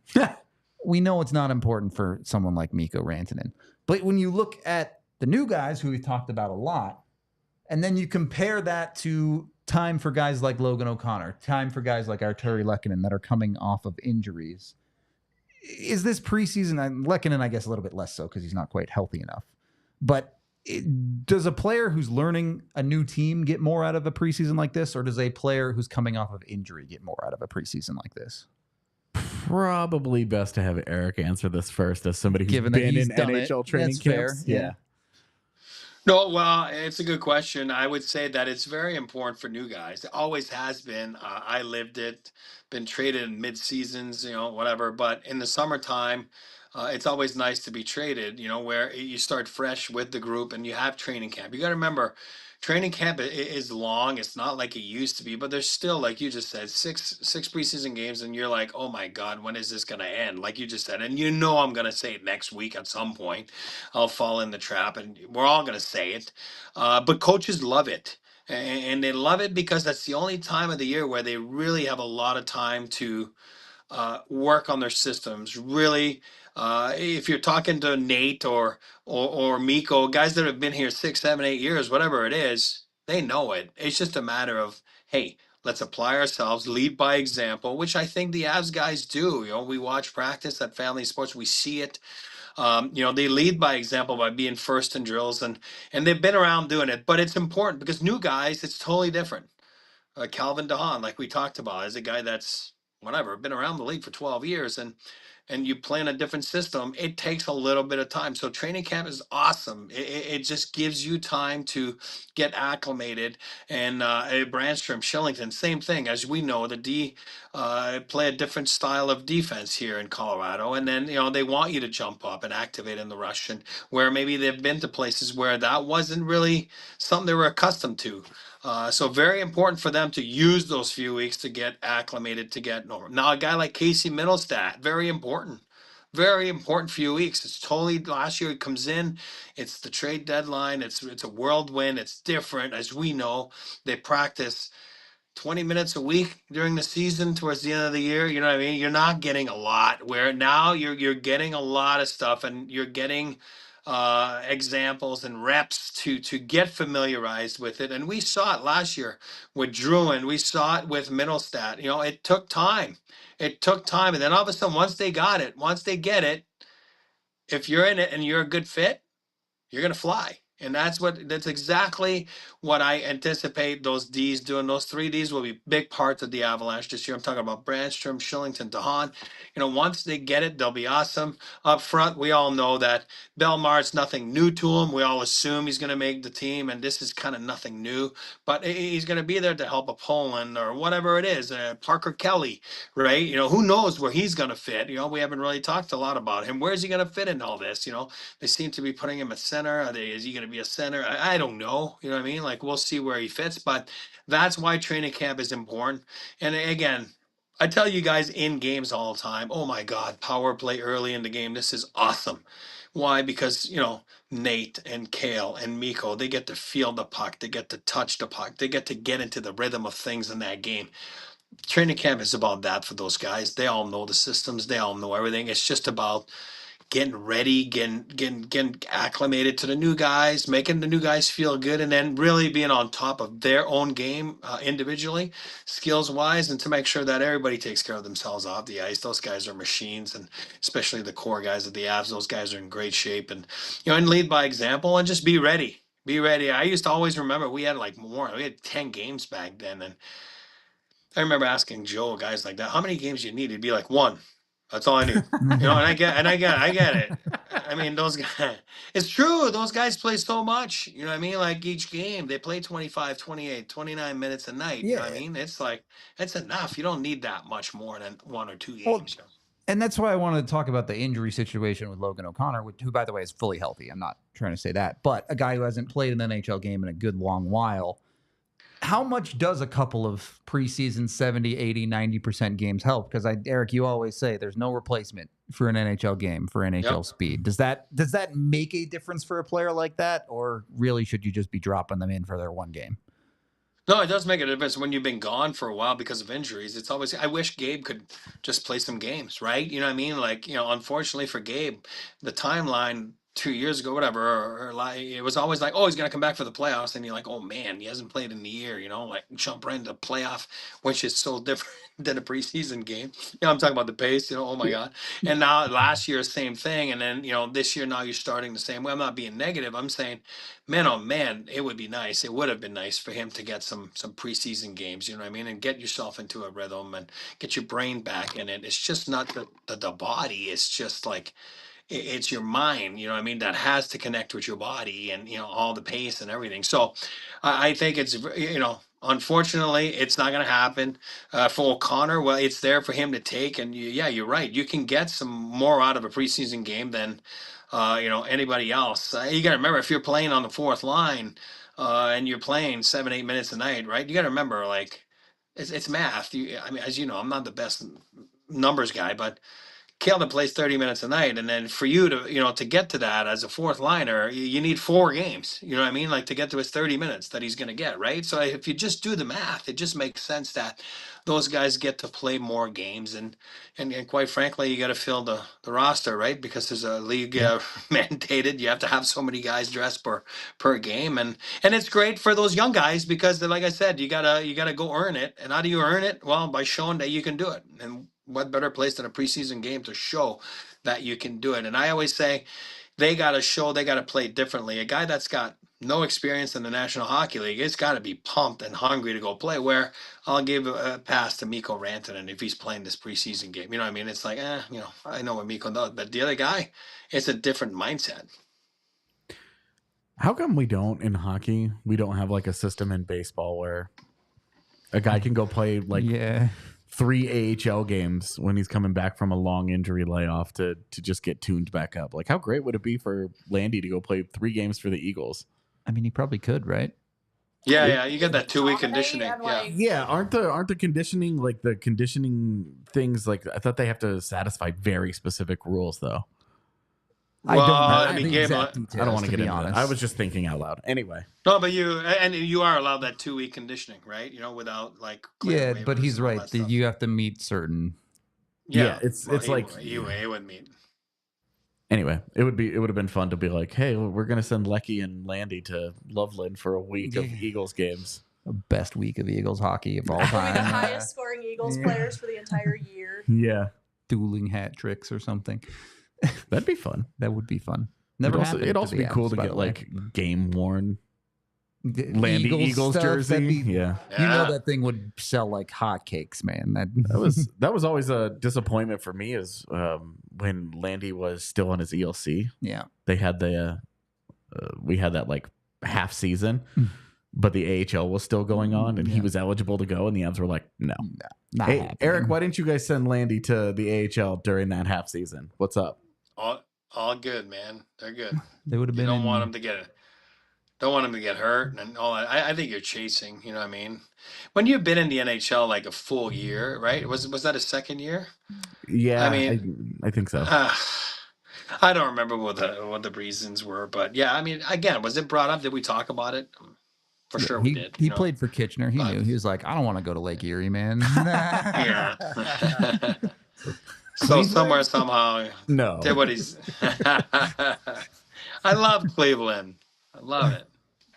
We know it's not important for someone like Mikko Rantanen. But when you look at the new guys who we've talked about a lot, and then you compare that to time for guys like Logan O'Connor, time for guys like Arturi Lehkonen that are coming off of injuries, is this preseason, Lehkonen I guess a little bit less so because he's not quite healthy enough, but does a player who's learning a new team get more out of a preseason like this, or does a player who's coming off of injury get more out of a preseason like this? Probably best to have Eric answer this first, as somebody who's Given that been he's in done NHL it, training that's camps. fair. Yeah. No, well, it's a good question. I would say that it's very important for new guys. It always has been. I lived it, been traded in mid seasons, whatever. But in the summertime, it's always nice to be traded, where you start fresh with the group and you have training camp. You got to remember, training camp is long. It's not like it used to be, but there's still, like you just said, six preseason games, and you're like, oh my God, when is this going to end? Like you just said, and I'm going to say it next week at some point. I'll fall in the trap, and we're all going to say it. But coaches love it. And they love it because that's the only time of the year where they really have a lot of time to work on their systems. Really, if you're talking to Nate or Mikko, guys that have been here 6, 7, 8 years, whatever it is, they know it. It's just a matter of, hey, let's apply ourselves, lead by example, which I think the Avs guys do. We watch practice at Family Sports, we see it. They lead by example by being first in drills, and they've been around doing it. But it's important because new guys, it's totally different. Calvin DeHaan, like we talked about, is a guy that's been around the league for 12 years, and you play in a different system. It takes a little bit of time. So training camp is awesome. It just gives you time to get acclimated. And Brandstrom, Kylington, same thing. As we know, the D play a different style of defense here in Colorado. And then, they want you to jump up and activate in the rush, and where maybe they've been to places where that wasn't really something they were accustomed to. So very important for them to use those few weeks to get acclimated, to get normal. Now, a guy like Casey Middlestat, very important few weeks. It's totally, last year he comes in, it's the trade deadline, it's a whirlwind, it's different. As we know, they practice 20 minutes a week during the season towards the end of the year. You know what I mean? You're not getting a lot, where now you're getting a lot of stuff, and you're getting examples and reps to get familiarized with it. And we saw it last year with Druin. We saw it with Middlestat. It took time. And then all of a sudden, once they get it, if you're in it and you're a good fit, you're going to fly. And that's exactly what I anticipate those Ds doing. Those 3 Ds will be big parts of the Avalanche this year. I'm talking about Brandstrom, Kylington, DeHaan. Once they get it, they'll be awesome. Up front, we all know that Belmar's nothing new to him. We all assume he's going to make the team, and this is kind of nothing new. But he's going to be there to help a Poland or whatever it is. Parker Kelly, right? Who knows where he's going to fit? We haven't really talked a lot about him. Where's he going to fit in all this? They seem to be putting him at center. Is he going to be a center? I don't know. You know what I mean? Like, we'll see where he fits, but that's why training camp is important. And again, I tell you guys in games all the time, oh my God, power play early in the game. This is awesome. Why? Because, Nate and Kale and Mikko, they get to feel the puck. They get to touch the puck. They get to get into the rhythm of things in that game. Training camp is about that for those guys. They all know the systems. They all know everything. It's just about getting ready, getting acclimated to the new guys, making the new guys feel good, and then really being on top of their own game individually, skills-wise, and to make sure that everybody takes care of themselves off the ice. Those guys are machines, and especially the core guys of the Avs, those guys are in great shape. And, and lead by example and just be ready. Be ready. I used to always remember we had 10 games back then, and I remember asking Joe, guys like that, how many games you need? He'd be like, 1. That's all I need. And I get it. I mean, those guys, it's true. Those guys play so much. You know what I mean? Like, each game, they play 25, 28, 29 minutes a night. Yeah. You know what I mean? It's like, it's enough. You don't need that much more than 1 or 2 games. Well, and that's why I wanted to talk about the injury situation with Logan O'Connor, who, by the way, is fully healthy. I'm not trying to say that. But a guy who hasn't played an NHL game in a good long while. how much does a couple of preseason 70, 80, 90% games help? Because Eric, you always say there's no replacement for an NHL game for NHL speed. Does that make a difference for a player like that, or really should you just be dropping them in for their one game? No, it does make a difference when you've been gone for a while because of injuries. It's always, I wish Gabe could just play some games, right? You know what I mean? Like, unfortunately for Gabe, the timeline 2 years ago, whatever, or like, it was always like, oh, he's going to come back for the playoffs. And you're like, oh man, he hasn't played in the year, like jump right into the playoff, which is so different than a preseason game. I'm talking about the pace, oh my God. And now last year, same thing. And then, this year, now you're starting the same way. I'm not being negative. I'm saying, man, oh man, it would be nice. It would have been nice for him to get some preseason games, you know what I mean? And get yourself into a rhythm and get your brain back in it. It's just not the body. It's just like, it's your mind, you know what I mean, that has to connect with your body and, all the pace and everything. So I think it's, unfortunately, it's not going to happen for O'Connor. Well, it's there for him to take. And you're right. You can get some more out of a preseason game than, anybody else. You got to remember, if you're playing on the fourth line and you're playing 7-8 minutes a night, right? You got to remember, like, it's math. I mean, as you know, I'm not the best numbers guy, but Kylington plays 30 minutes a night, and then for you to to get to that as a fourth liner, you need 4 games. You know what I mean? Like to get to his 30 minutes that he's going to get, right? So if you just do the math, it just makes sense that those guys get to play more games, and quite frankly, you got to fill the roster, right? Because there's a league mandated. You have to have so many guys dressed per game, and it's great for those young guys because, like I said, you gotta go earn it. And how do you earn it? Well, by showing that you can do it. And what better place than a preseason game to show that you can do it? And I always say they got to play differently. A guy that's got no experience in the National Hockey League, it's got to be pumped and hungry to go play. Where I'll give a pass to Mikko Rantanen if he's playing this preseason game. You know what I mean? It's like, I know what Mikko does. But the other guy, it's a different mindset. How come we don't have like a system in baseball where a guy can go play like 3 AHL games when he's coming back from a long injury layoff to just get tuned back up? Like, how great would it be for Landy to go play 3 games for the Eagles? I mean, he probably could, right? Yeah, you get that 2-week conditioning. Aren't the conditioning, like the conditioning things, like I thought they have to satisfy very specific rules though. Well, I don't want to get into it. I was just thinking out loud. Anyway. No, but you are allowed that 2-week conditioning, right? Without like. But he's right. You have to meet certain. It's like you would meet. Anyway, it would have been fun to be like, hey, we're gonna send Lecky and Landy to Loveland for a week of Eagles games. The best week of Eagles hockey of all time. The highest scoring Eagles players for the entire year. Yeah, dueling hat tricks or something. That'd be fun. That would be fun. It'd also be cool to get like game worn Landy Eagles jersey. You know that thing would sell like hotcakes, man. That was always a disappointment for me is when Landy was still on his ELC. Yeah, they had we had that like half season, but the AHL was still going on, and he was eligible to go, and the Avs were like, no. Not hey, happening. Eric, why didn't you guys send Landy to the AHL during that half season? What's up? All good, man. They're good. They would have been. Don't want him to get hurt and all that. I think you're chasing. You know what I mean? When you've been in the NHL like a full year, right? Was that a second year? Yeah, I mean, I think so. I don't remember what the reasons were, but yeah, I mean, again, was it brought up? Did we talk about it? For sure, we did. He played for Kitchener. He knew. He was like, I don't want to go to Lake Erie, man. Yeah. So somewhere, somehow, no. Did what he's. I love Cleveland. I love it.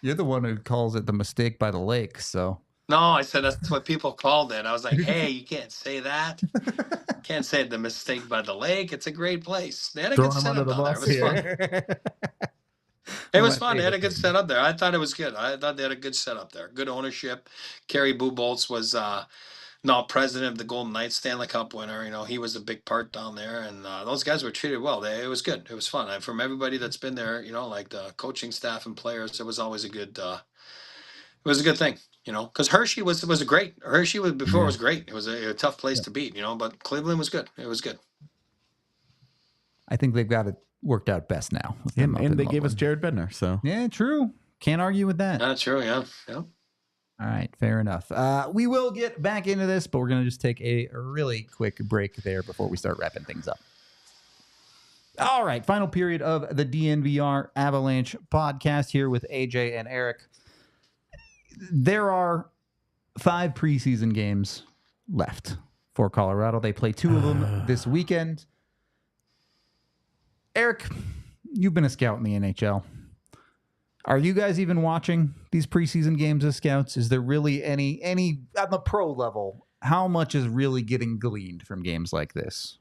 You're the one who calls it the mistake by the lake. So. No, I said that's what people called it. I was like, hey, you can't say that. Can't say the mistake by the lake. It's a great place. They had a good setup down there. It was fun. It was fun. They had a good setup there. I thought it was good. I thought they had a good setup there. Good ownership. Kerry Bubolz was now president of the Golden Knights, Stanley Cup winner. He was a big part down there, and those guys were treated well. It was good. It was fun. From everybody that's been there, like the coaching staff and players, it was always a good. It was a good thing, because Hershey was great. Hershey was great. It was a tough place to beat, but Cleveland was good. It was good. I think they've got it worked out best now. And they gave us Jared Bednar, so yeah, true. Can't argue with that. That's true. Yeah. All right, fair enough. We will get back into this, but we're going to just take a really quick break there before we start wrapping things up. All right, final period of the DNVR Avalanche podcast here with AJ and Eric. There are 5 preseason games left for Colorado. They play 2 of them this weekend. Eric, you've been a scout in the NHL. Are you guys even watching these preseason games as scouts? Is there really any on the pro level? How much is really getting gleaned from games like this?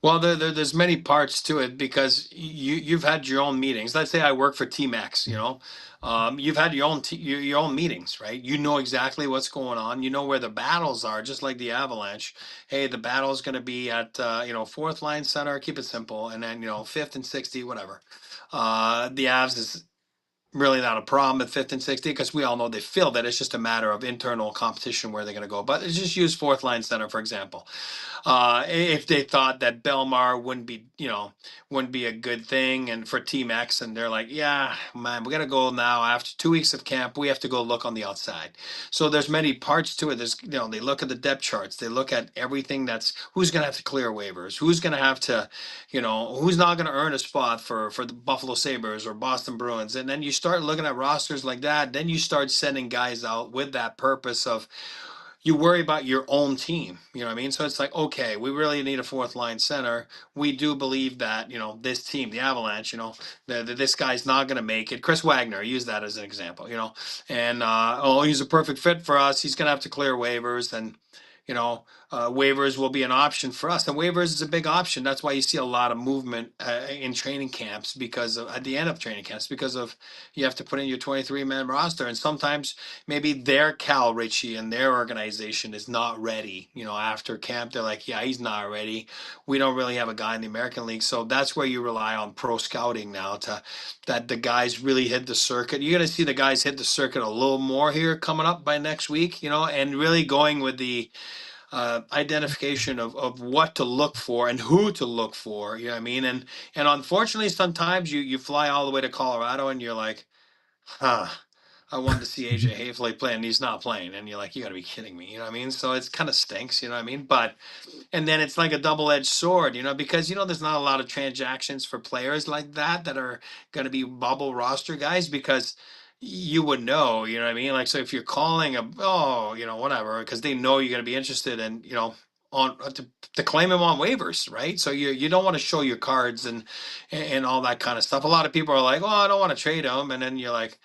Well, there's many parts to it because you've had your own meetings. Let's say I work for T-Max, you've had your own meetings, right? You know exactly what's going on. You know where the battles are, just like the Avalanche. Hey, the battle is going to be at 4th line center. Keep it simple, and then 5th and 60, whatever. The Avs is really not a problem at 5th and 60 because we all know they feel that it's just a matter of internal competition where they're going to go. But let's just use 4th line center, for example. If they thought that Belmar wouldn't be a good thing, and for T-Max, and they're like, yeah, man, we got to go now. After 2 weeks of camp, we have to go look on the outside. So there's many parts to it. There's, they look at the depth charts. They look at everything that's who's going to have to clear waivers, who's going to have to, who's not going to earn a spot for the Buffalo Sabres or Boston Bruins. And then you start looking at rosters like that. Then you start sending guys out with that purpose of, you worry about your own team, you know what I mean? So it's like, okay, we really need a 4th line center. We do believe that, this team, the Avalanche, this guy's not going to make it. Chris Wagner, I use that as an example, and, he's a perfect fit for us. He's going to have to clear waivers, and, waivers will be an option for us. And waivers is a big option. That's why you see a lot of movement in training camps at the end of training camps, because of you have to put in your 23-man roster. And sometimes maybe their Cal Ritchie and their organization is not ready. After camp, they're like, yeah, he's not ready. We don't really have a guy in the American League. So that's where you rely on pro scouting now that the guys really hit the circuit. You're going to see the guys hit the circuit a little more here coming up by next week, and really going with the identification of what to look for and who to look for, you know what I mean? And unfortunately, sometimes you fly all the way to Colorado and you're like, I wanted to see AJ Hayfley play and he's not playing. And you're like, you got to be kidding me, you know what I mean? So it's kind of stinks, you know what I mean? And then it's like a double-edged sword, because, there's not a lot of transactions for players like that are going to be bubble roster guys, because you would know, you know what I mean? Like, so if you're calling whatever, because they know you're going to be interested in, on to claim him on waivers, right? So you don't want to show your cards and all that kind of stuff. A lot of people are like, I don't want to trade him. And then you're like,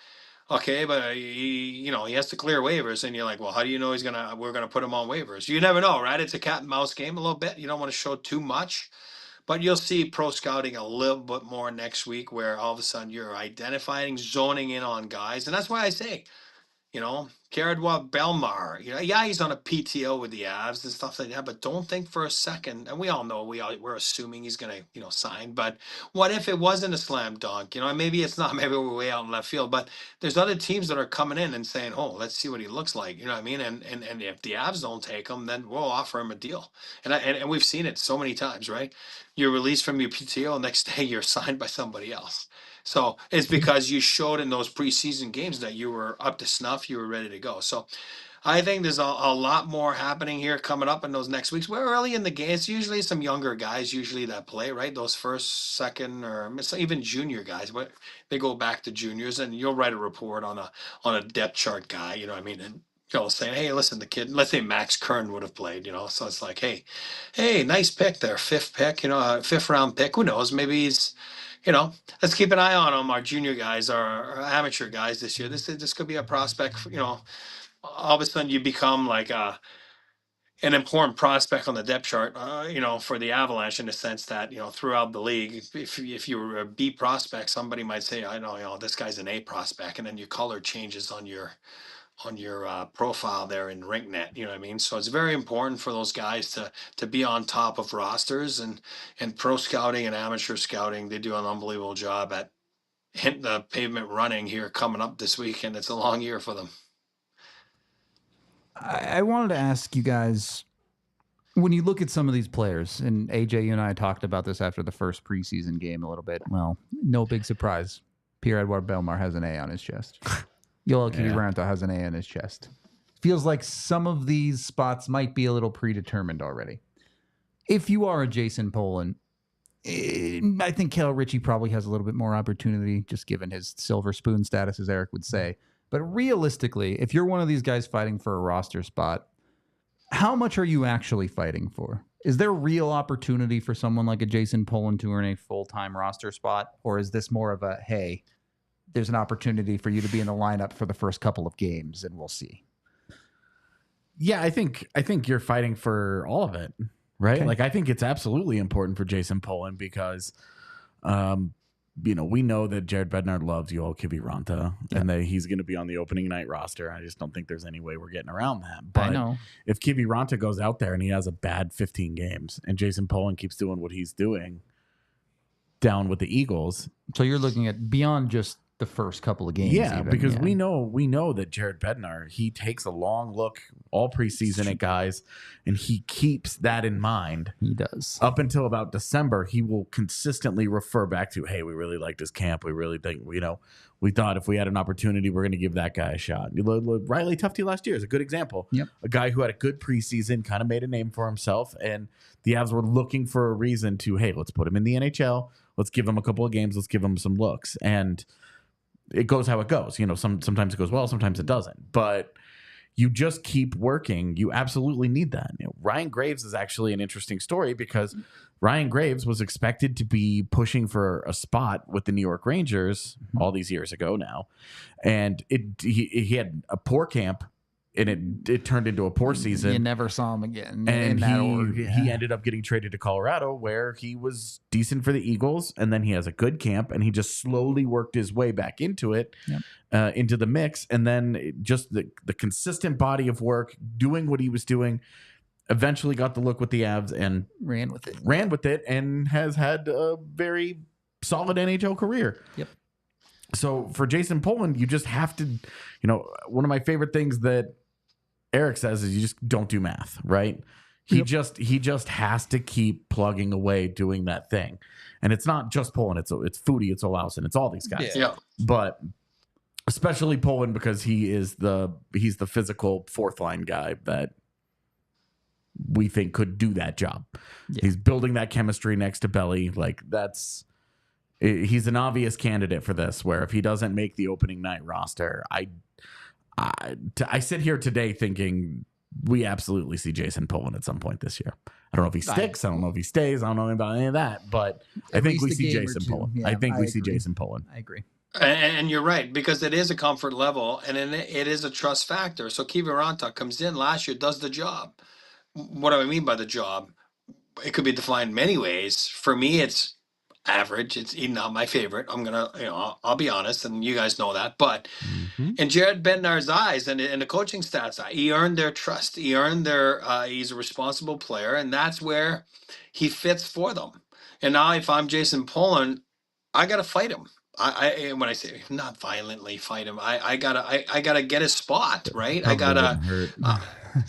okay, but he has to clear waivers. And you're like, well, how do you know we're going to put him on waivers? You never know, right? It's a cat and mouse game a little bit. You don't want to show too much. But you'll see pro scouting a little bit more next week, where all of a sudden you're identifying, zoning in on guys. And that's why I say, Jared Belmar, he's on a PTO with the Avs and stuff like that, but don't think for a second, and we all know we're assuming he's going to, sign, but what if it wasn't a slam dunk, and maybe it's not, maybe we're way out in left field, but there's other teams that are coming in and saying, oh, let's see what he looks like, you know what I mean? And if the Avs don't take him, then we'll offer him a deal. And we've seen it so many times, right? You're released from your PTO, next day you're signed by somebody else. So it's because you showed in those preseason games that you were up to snuff, you were ready to go. So I think there's a lot more happening here coming up in those next weeks. We're early in the game. It's usually some younger guys that play, right? Those first, second, or even junior guys, but they go back to juniors, and you'll write a report on a depth chart guy, you know what I mean? And saying, hey, listen, the kid, let's say Max Kern would have played, so it's like, hey, nice pick there, 5th pick, 5th round pick. Who knows? Maybe he's, let's keep an eye on them. Our junior guys, our amateur guys this year. This could be a prospect. All of a sudden you become like an important prospect on the depth chart. For the Avalanche, in the sense that throughout the league, if you were a B prospect, somebody might say, I know, this guy's an A prospect, and then your color changes on your profile there in RinkNet, you know what I mean? So it's very important for those guys to be on top of rosters, and pro scouting and amateur scouting. They do an unbelievable job at hitting the pavement running here coming up this weekend. It's a long year for them. I wanted to ask you guys, when you look at some of these players, and AJ, you and I talked about this after the first preseason game a little bit. Well, no big surprise. Pierre-Edouard Bellemare has an A on his chest. Yoel Kiviranta has an A in his chest. Feels like some of these spots might be a little predetermined already. If you are a Jason Poland, I think Ritchie probably has a little bit more opportunity, just given his silver spoon status, as Eric would say. But realistically, if you're one of these guys fighting for a roster spot, how much are you actually fighting for? Is there real opportunity for someone like a Jason Poland to earn a full-time roster spot? Or is this more of a, hey, there's an opportunity for you to be in the lineup for the first couple of games, and we'll see? Yeah, I think you're fighting for all of it, right? Okay. Like, I think it's absolutely important for Jason Poland because, we know that Jared Bednar loves Yoel Kiviranta and that he's going to be on the opening night roster. I just don't think there's any way we're getting around that. But I know. if Kiviranta goes out there and he has a bad 15 games and Jason Poland keeps doing what he's doing down with the Eagles. So you're looking at beyond just the first couple of games. Yeah, even. because we know that Jared Bednar, he takes a long look all preseason at guys, and he keeps that in mind. He does. Up until about December, he will consistently refer back to, hey, we really liked his camp. We really think, we thought if we had an opportunity, we're going to give that guy a shot. Riley Tufte last year is a good example. Yep. A guy who had a good preseason, kind of made a name for himself, and the Avs were looking for a reason to, hey, let's put him in the NHL. Let's give him a couple of games. Let's give him some looks. And it goes how it goes. Sometimes it goes well, sometimes it doesn't. But you just keep working. You absolutely need that. Ryan Graves is actually an interesting story because Ryan Graves was expected to be pushing for a spot with the New York Rangers all these years ago now. And he had a poor camp, and it turned into a poor season. You never saw him again. And he ended up getting traded to Colorado, where he was decent for the Eagles, and then he has a good camp, and he just slowly worked his way back into it, into the mix, and then just the consistent body of work, doing what he was doing, eventually got the look with the Avs and ran with it, and has had a very solid NHL career. Yep. So for Jason Poland, you just have to, one of my favorite things that Eric says is you just don't do math, right? He just has to keep plugging away doing that thing. And it's not just Poland, it's Foudy, it's Olausson, it's all these guys. Yeah. But especially Poland, because he's the physical fourth line guy that we think could do that job. Yeah. He's building that chemistry next to Belly. He's an obvious candidate for this, where if he doesn't make the opening night roster, I sit here today thinking we absolutely see Jason Poland at some point this year. I don't know if he sticks. I don't know if he stays. I don't know about any of that, but I think we see Jason Poland. Yeah, I think we see Jason Poland. I agree. And you're right, because it is a comfort level, and it is a trust factor. So Kiviranta comes in last year, does the job. What do I mean by the job? It could be defined many ways. For me, it's average. It's not my favorite. I'm gonna, I'll be honest, and you guys know that. But in Jared Bednar's eyes and in the coaching stats, he earned their trust. He earned their. He's a responsible player, and that's where he fits for them. And now, if I'm Jason Poland, I gotta fight him. I when I say not violently fight him, I gotta get his spot right. I gotta.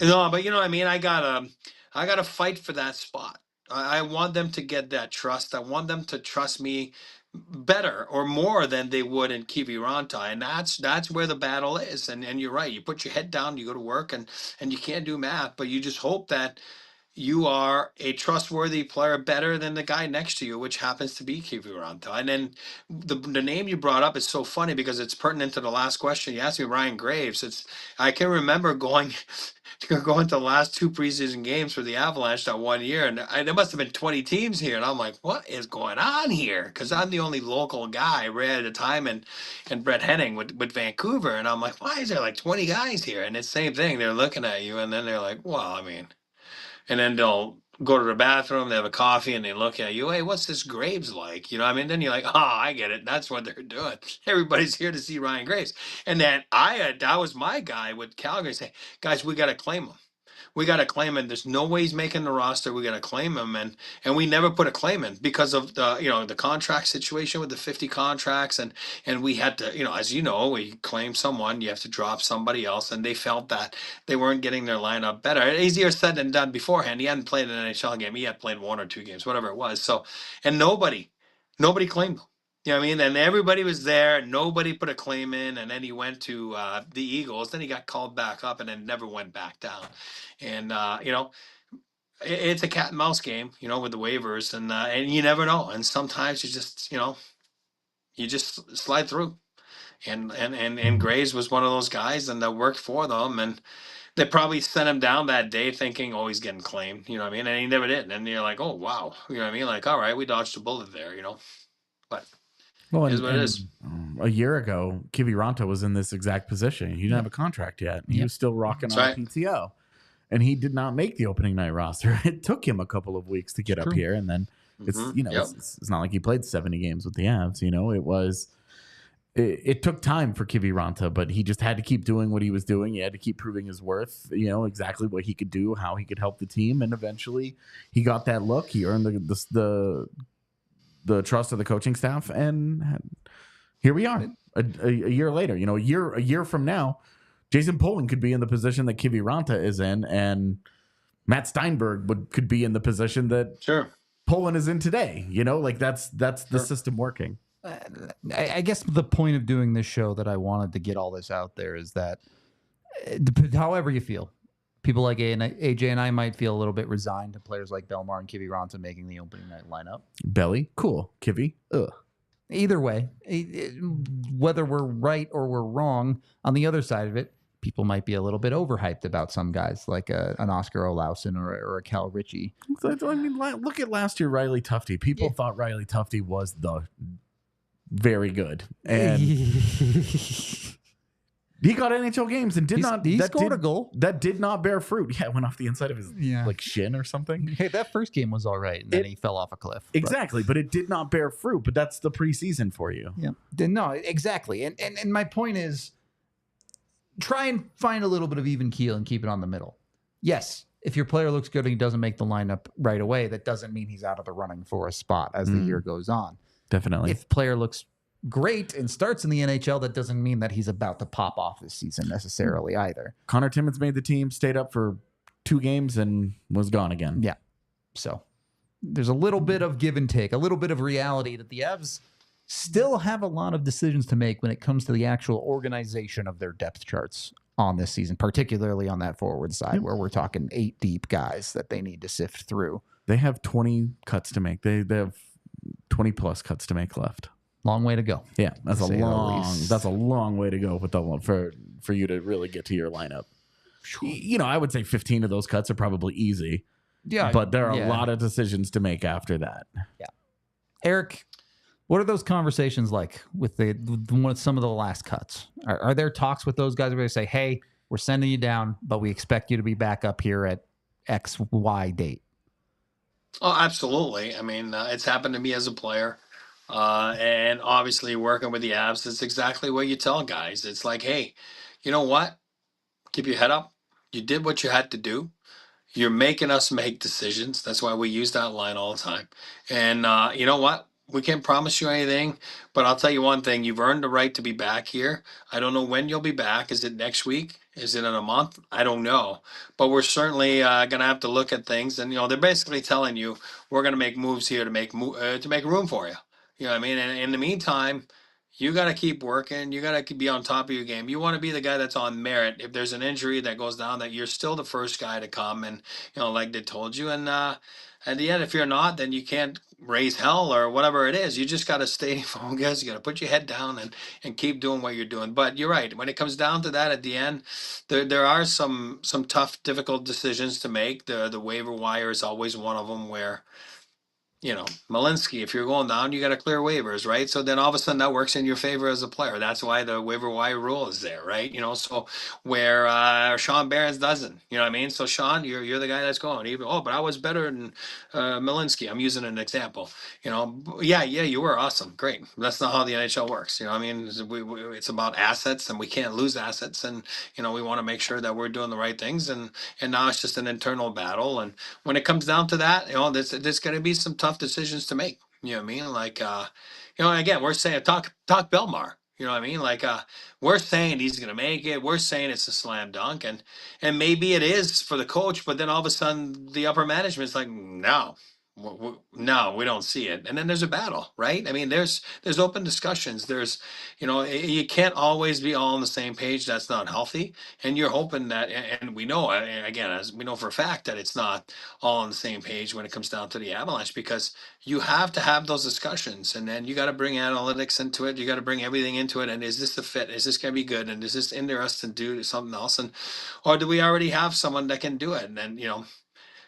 No, but you know what I mean. I gotta fight for that spot. I want them to get that trust. I want them to trust me better or more than they would in Kiviranta. And that's where the battle is. And you're right. You put your head down, you go to work, and you can't do math, but you just hope that you are a trustworthy player better than the guy next to you, which happens to be Kiviranta. And then the name you brought up is so funny because it's pertinent to the last question. You asked me Ryan Graves. I can remember going to the last two preseason games for the Avalanche that one year, and there must have been 20 teams here, and I'm like, what is going on here? Because I'm the only local guy right at the time, and Brett Henning with Vancouver, and I'm like, why is there like 20 guys here? And it's the same thing. They're looking at you, and then they're like, well, I mean, and then they'll go to the bathroom, they have a coffee, and they look at you, hey, what's this Graves like? You know what I mean? Then you're like, oh, I get it. That's what they're doing. Everybody's here to see Ryan Graves. And then that was my guy with Calgary saying, guys, we got to claim him. We got to claim him. There's no way he's making the roster. We got to claim him. And we never put a claim in because of the contract situation with the 50 contracts. And we had to, as you know, we claim someone, you have to drop somebody else. And they felt that they weren't getting their lineup better. Easier said than done beforehand. He hadn't played an NHL game. He had played one or two games, whatever it was. So, and nobody claimed him. You know what I mean? And everybody was there. Nobody put a claim in. And then he went to the Eagles. Then he got called back up and then never went back down. And, it's a cat and mouse game, with the waivers. And you never know. And sometimes you just slide through. And Graves was one of those guys, and that worked for them. And they probably sent him down that day thinking, oh, he's getting claimed. You know what I mean? And he never did. And you're like, oh, wow. You know what I mean? Like, all right, we dodged a bullet there, But Well, it is what it is. A year ago, Kylington was in this exact position. He didn't have a contract yet. He was still rocking That's on right. PTO. And he did not make the opening night roster. It took him a couple of weeks to get up here. And then it's not like he played 70 games with the Avs. It took time for Kylington, but he just had to keep doing what he was doing. He had to keep proving his worth, exactly what he could do, how he could help the team. And eventually he got that look. He earned the trust of the coaching staff. And here we are a year later. A year from now, Jason Poland could be in the position that Kylington is in, and Matt Steinberg could be in the position that Poland is in today. That's the system working. I guess the point of doing this show that I wanted to get all this out there is that however you feel, people like AJ and I might feel a little bit resigned to players like Belmar and Kylington making the opening night lineup. Belly, cool. Kivy, ugh. Either way, whether we're right or we're wrong, on the other side of it, people might be a little bit overhyped about some guys like an Oscar Olausson or a Cal Ritchie. I mean, look at last year, Riley Tufte. People thought Riley Tufte was the very good, and he got NHL games and scored a goal that did not bear fruit. Yeah, it went off the inside of his shin or something. Hey, that first game was all right, and then he fell off a cliff. Exactly, but it did not bear fruit. But that's the preseason for you. Yeah, no, exactly. And my point is, try and find a little bit of even keel and keep it on the middle. Yes, if your player looks good and he doesn't make the lineup right away, that doesn't mean he's out of the running for a spot as the year goes on. Definitely. If player looks great and starts in the NHL, that doesn't mean that he's about to pop off this season necessarily either. Connor Timmins made the team, stayed up for 2 games, and was gone again. Yeah. So there's a little bit of give and take, a little bit of reality that the Avs still have a lot of decisions to make when it comes to the actual organization of their depth charts on this season, particularly on that forward side where we're talking 8 deep guys that they need to sift through. They have 20 cuts to make. They have 20 plus cuts to make left. Long way to go. Yeah, that's a long way to go with for you to really get to your lineup. I would say 15 of those cuts are probably easy. Yeah, but there are a lot of decisions to make after that. Yeah, Eric, what are those conversations like with some of the last cuts? Are there talks with those guys where they say, "Hey, we're sending you down, but we expect you to be back up here at XY date"? Oh, absolutely. I mean, it's happened to me as a player. And obviously working with the Avs, it's exactly what you tell guys. It's like, hey, you know what? Keep your head up. You did what you had to do. You're making us make decisions. That's why we use that line all the time. And you know what? We can't promise you anything, but I'll tell you one thing. You've earned the right to be back here. I don't know when you'll be back. Is it next week? Is it in a month? I don't know. But we're certainly going to have to look at things. And, they're basically telling you we're going to make moves here to make room for you. You know what I mean? And in the meantime, you got to keep working. You got to be on top of your game. You want to be the guy that's on merit. If there's an injury that goes down, that you're still the first guy to come and, like they told you. And at the end, if you're not, then you can't raise hell or whatever it is. You just got to stay focused. You got to put your head down and keep doing what you're doing. But you're right. When it comes down to that at the end, there are some tough, difficult decisions to make. The waiver wire is always one of them where, Malinsky, if you're going down, you got to clear waivers, right? So then all of a sudden that works in your favor as a player. That's why the waiver wire rule is there, right? So where Sean Barons doesn't, you know what I mean? So Sean, you're the guy that's going. But I was better than Malinsky. I'm using an example. Yeah, you were awesome, great. That's not how the NHL works. I mean, it's about assets, and we can't lose assets, and we want to make sure that we're doing the right things. And now it's just an internal battle. And when it comes down to that, there's going to be some tough decisions to make. You know what I mean? Like, again, we're saying talk Belmar. You know what I mean? Like, we're saying he's going to make it. We're saying it's a slam dunk, and maybe it is for the coach. But then all of a sudden, the upper management's like, no, No, we don't see it. And then there's a battle, right? I mean, there's open discussions. There's, you can't always be all on the same page. That's not healthy. And you're hoping that, and we know, again, as we know for a fact that it's not all on the same page when it comes down to the Avalanche, because you have to have those discussions, and then you got to bring analytics into it. You got to bring everything into it. And is this the fit? Is this going to be good? And is this interesting to do something else? And, or do we already have someone that can do it? And then,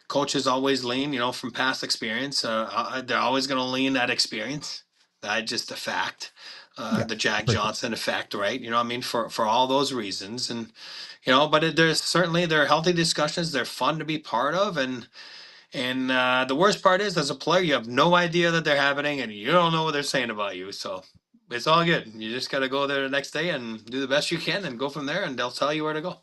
coaches always lean, from past experience. They're always going to lean that experience. That's just a fact. The Jack Johnson effect, right? For all those reasons. And, but there's certainly, there are healthy discussions. They're fun to be part of. And the worst part is, as a player, you have no idea that they're happening and you don't know what they're saying about you. So it's all good. You just got to go there the next day and do the best you can and go from there, and they'll tell you where to go.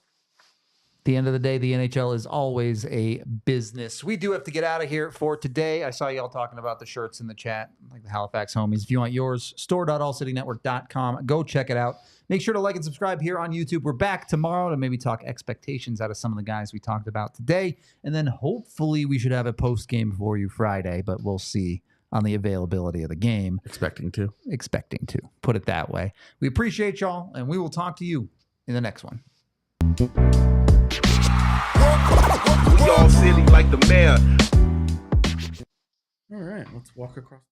The end of the day, the NHL is always a business. We do have to get out of here for today. I saw y'all talking about the shirts in the chat, like the Halifax homies. If you want yours, store.allcitynetwork.com. Go check it out. Make sure to like and subscribe here on YouTube. We're back tomorrow to maybe talk expectations out of some of the guys we talked about today. And then hopefully we should have a post-game for you Friday, but we'll see on the availability of the game. Expecting to. Put it that way. We appreciate y'all, and we will talk to you in the next one. We all silly like the mayor. All right, let's walk across.